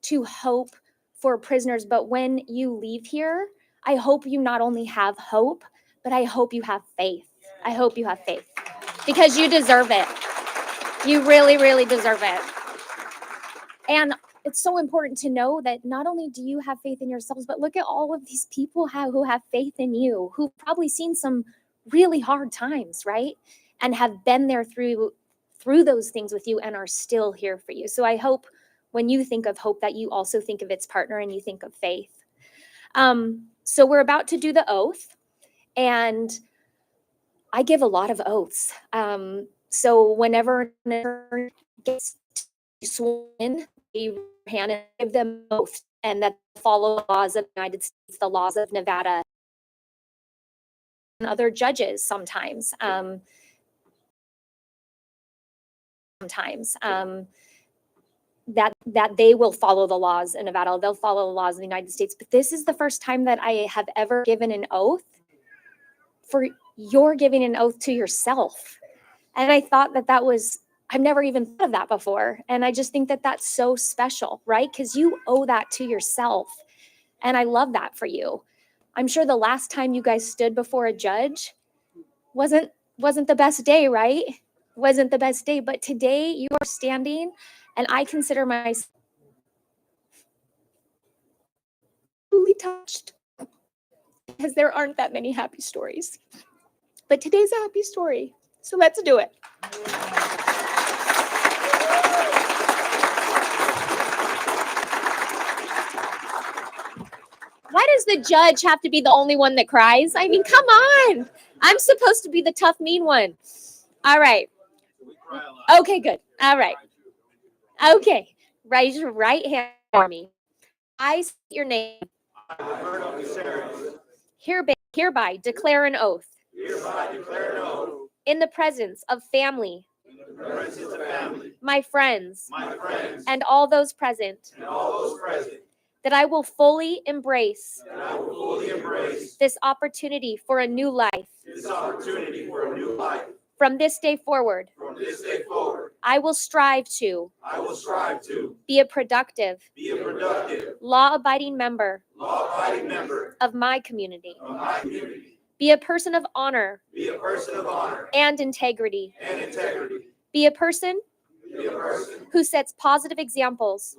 to Hope for Prisoners. But when you leave here, I hope you not only have hope, but I hope you have faith. I hope you have faith, because you deserve it. You really, really deserve it. And it's so important to know that not only do you have faith in yourselves, but look at all of these people who have faith in you, who've probably seen some really hard times, right? And have been there through those things with you and are still here for you. So I hope when you think of hope that you also think of its partner and you think of faith. So we're about to do the oath, and I give a lot of oaths. So whenever an attorney gets sworn in, you hand and give them oath, and that follow the laws of the United States, the laws of Nevada, and other judges sometimes. That they will follow the laws in Nevada, they'll follow the laws of the United States. But this is the first time that I have ever given an oath. For you're giving an oath to yourself. And I thought that was, I've never even thought of that before. And I just think that that's so special, right? Because you owe that to yourself. And I love that for you. I'm sure the last time you guys stood before a judge wasn't the best day, right? Wasn't the best day. But today you are standing, and I consider myself truly touched, because there aren't that many happy stories. But today's a happy story. So let's do it. Why does the judge have to be the only one that cries? I mean, come on. I'm supposed to be the tough, mean one. All right. Okay, good. All right. Okay. Raise your right hand for me. I state your name. Hereby declare an oath. In the presence of family, my friends, and all those present, that I will fully embrace this opportunity for a new life. From this day forward, I will strive to be a productive, law-abiding member of my community. Be a person of honor and integrity. Be a person who sets positive examples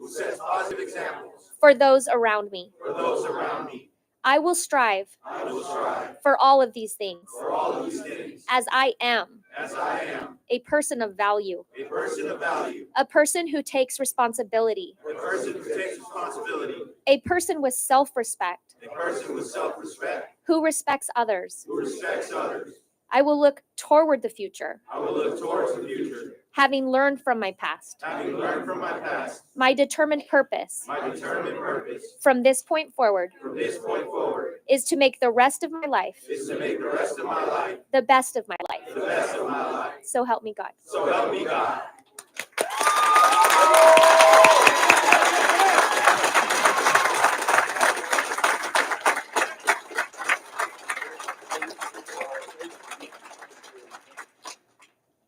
for those around me. I will strive for all of these things as I am a person of value, a person who takes responsibility, a person with self-respect, who respects others. I will look toward the future, having learned from my past. My determined purpose from this point forward is to make the rest of my life the best of my life. So help me God.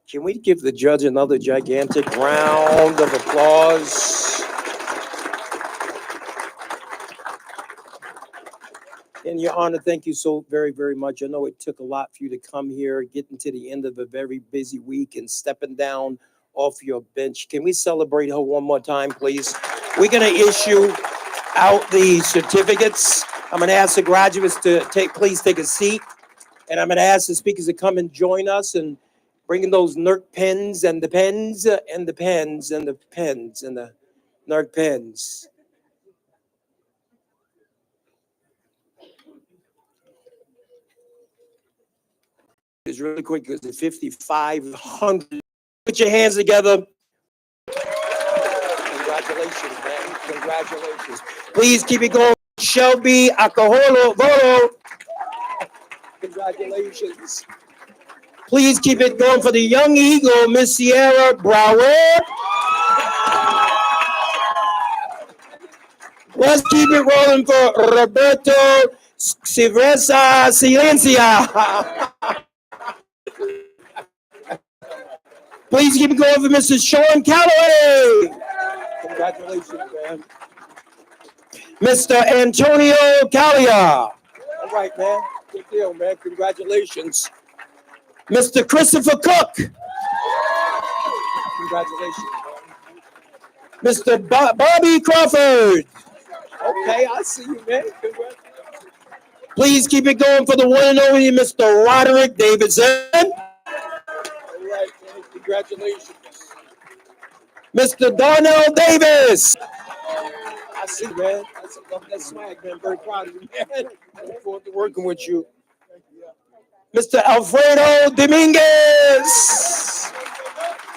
Can we give the judge another gigantic round of applause? And Your Honor, thank you so very, very much. I know it took a lot for you to come here, getting to the end of a very busy week and stepping down off your bench. Can we celebrate her one more time, please? We're going to issue out the certificates. I'm going to ask the graduates to please take a seat. And I'm going to ask the speakers to come and join us and bringing those NERC pens and the pens and the pens and the pens and the NERC pens. It's really quick because it's 5,500. Put your hands together Congratulations. Please keep it going. Shelby Akaholo Volo. Congratulations. Please keep it going for the young eagle, Miss Sierra Brower. Let's keep it rolling for Roberto Civresa Silencia. Please keep it going for Mr. Sean Calloway. Congratulations, man. Mr. Antonio Callia. All right, man. Good deal, man. Congratulations. Mr. Christopher Cook. Congratulations, man. Mr. Bobby Crawford. Okay, I see you, man. Congratulations. Please keep it going for the one and only Mr. Roderick Davidson. All right, man. Congratulations. Mr. Darnell Davis. I see, man. That's swag, man. Very proud of you, man. I look forward to working with you. Mr. Alfredo Dominguez.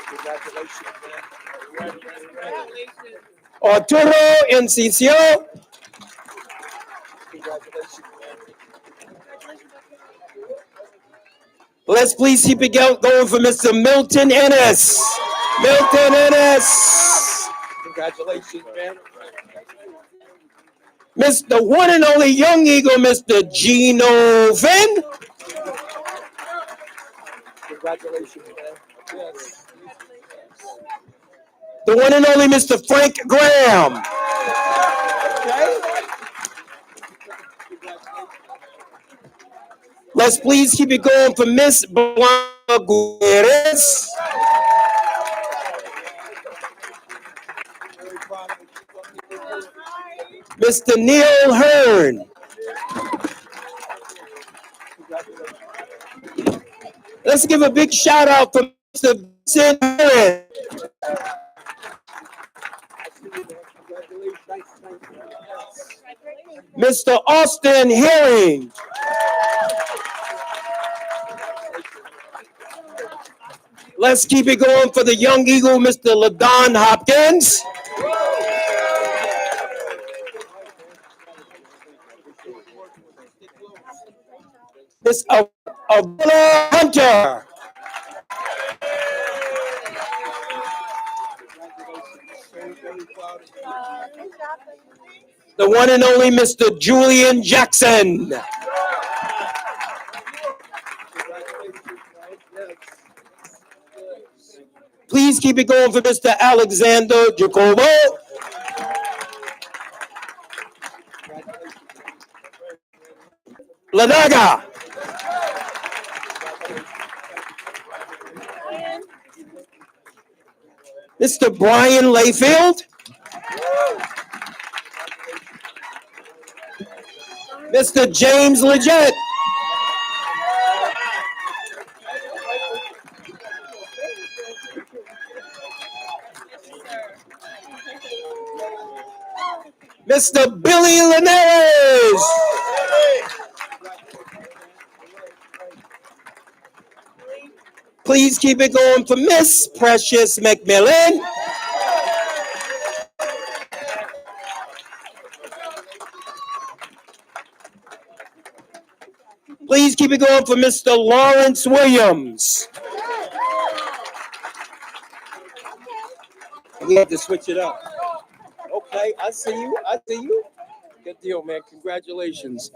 Congratulations, man. Arturo Encicio. Congratulations, man. Let's please keep it going for Mr. Milton Ennis. Milton Ennis. Congratulations, man. Mr. One and only young eagle, Mr. Gino Finn. Congratulations, man. Yes. The one and only Mr. Frank Graham. Okay. Let's please keep it going for Miss Blanca Gutierrez. Mr. Neil Hearn. Let's give a big shout out for Mr. Vincent Hearn. Mr. Austin Herring. Let's keep it going for the young eagle, Mr. LaDon Hopkins. Miss Avila Hunter. The one and only Mr. Julian Jackson. Please keep it going for Mr. Alexander Jacobo. Ladaga. Mr. Brian Layfield. Mr. James Leggett. Mr. Billy Linares. Please keep it going for Miss Precious McMillan. Please keep it going for Mr. Lawrence Williams. We have to switch it up. Okay, I see you. I see you. Good deal, man. Congratulations.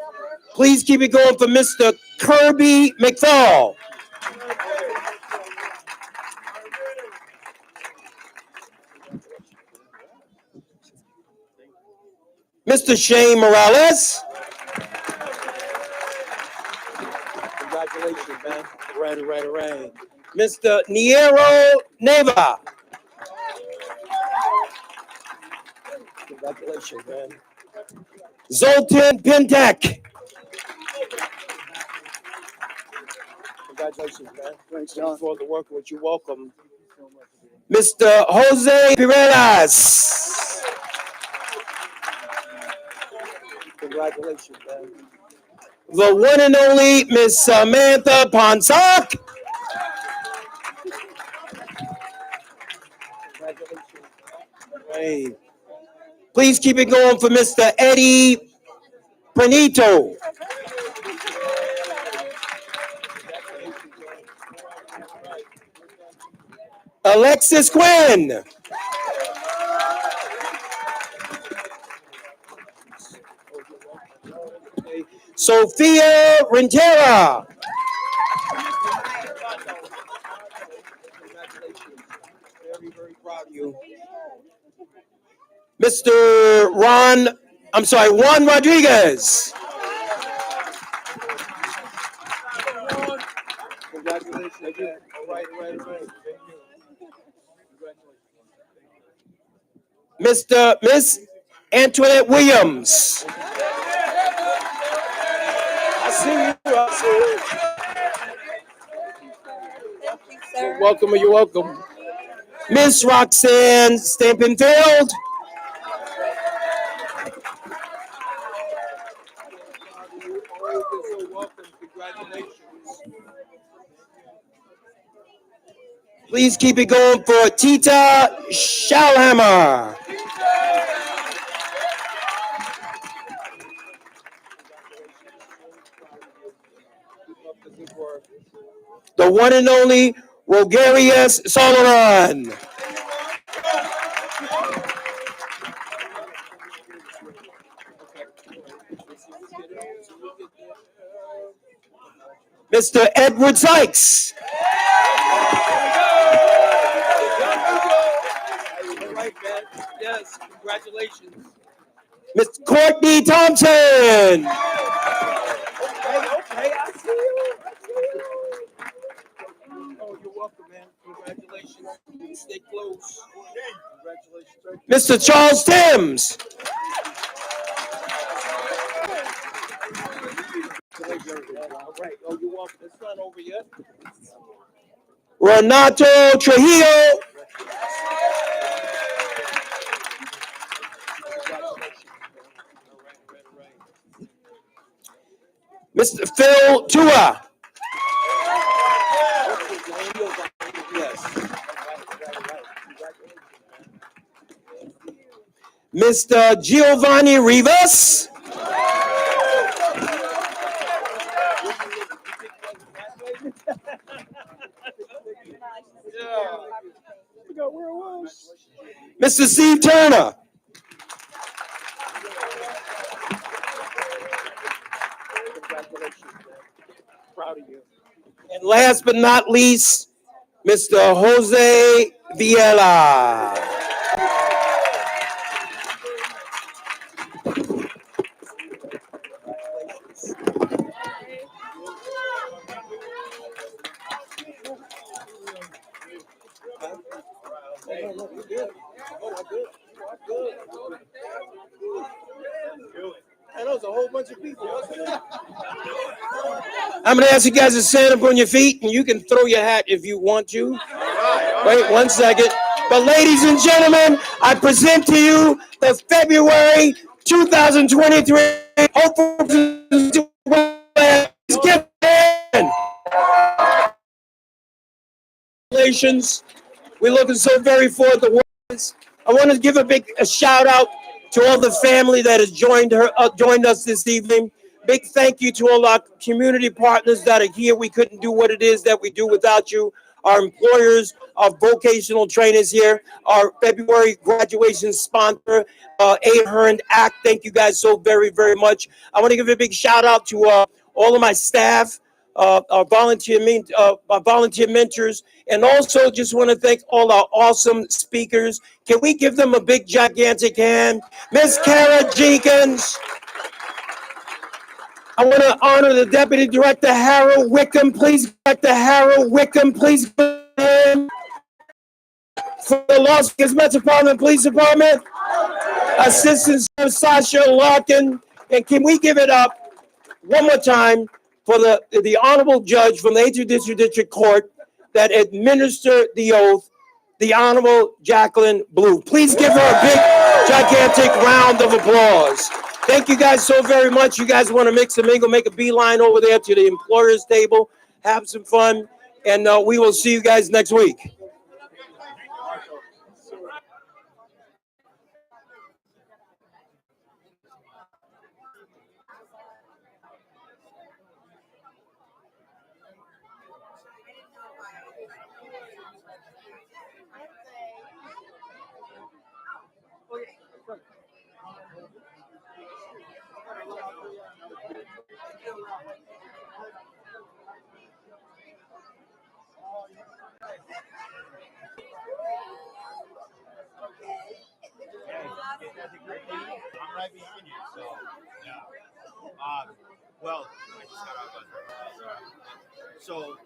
Please keep it going for Mr. Kirby McFall. Mr. Shane Morales. Congratulations, man. Hooray. Mr. Niero Neva. Congratulations, man. Zoltan Pintek. Congratulations, man. Thanks, John. For the work with you. Welcome. Mr. Jose Pirelas. Congratulations, man. The one and only Miss Samantha Ponsac. Congratulations. Hey. Please keep it going for Mr. Eddie Pranito. Alexis Quinn. Sophia Rentera. Very, very proud of you. Mr. Juan Rodriguez. Congratulations. All right. Miss Antoinette Williams. I see you. You're welcome. Miss Roxanne Stampenfeld. Please keep it going for Tita Schallhammer. The one and only Rogarius Solomon. Mr. Edward Sykes. Yes, congratulations. Miss Courtney Thompson. Okay, I see you. Oh, you're welcome, man. Congratulations. Stay close. Congratulations. Mr. Charles Timms. All right. Oh, you're welcome. It's not over yet. Renato Trujillo. Mr. Phil Tua. Mr. Giovanni Rivas. Mr. Steve Turner. Proud of you. And last but not least, Mr. Jose Viela. That was a whole bunch of people. I'm going to ask you guys to stand up on your feet, and you can throw your hat if you want to. Wait 1 second. But ladies and gentlemen, I present to you the February 2023 Hopeful Gift. Congratulations. We're looking so very forward to work. I want to give a shout out to all the family that has joined us this evening. Big thank you to all our community partners that are here. We couldn't do what it is that we do without you. Our employers, our vocational trainers here, our February graduation sponsor, Ahern Act. Thank you guys so very, very much. I want to give a big shout out to all of my staff, our volunteer mentors, and also just want to thank all our awesome speakers. Can we give them a big, gigantic hand? Miss Kara Jenkins. I want to honor the Deputy Director, Harold Wickham. Please, Director Harold Wickham, please. For the Las Vegas Metropolitan Police Department, Assistant Sasha Larkin. And can we give it up one more time for the Honorable Judge from the 8th District Court that administered the oath, the Honorable Jacqueline Blue. Please give her a big, gigantic round of applause. Thank you guys so very much. You guys want to mix and mingle, make a beeline over there to the employer's table, have some fun, and we will see you guys next week. right behind you. So, yeah. Well, I just got out of so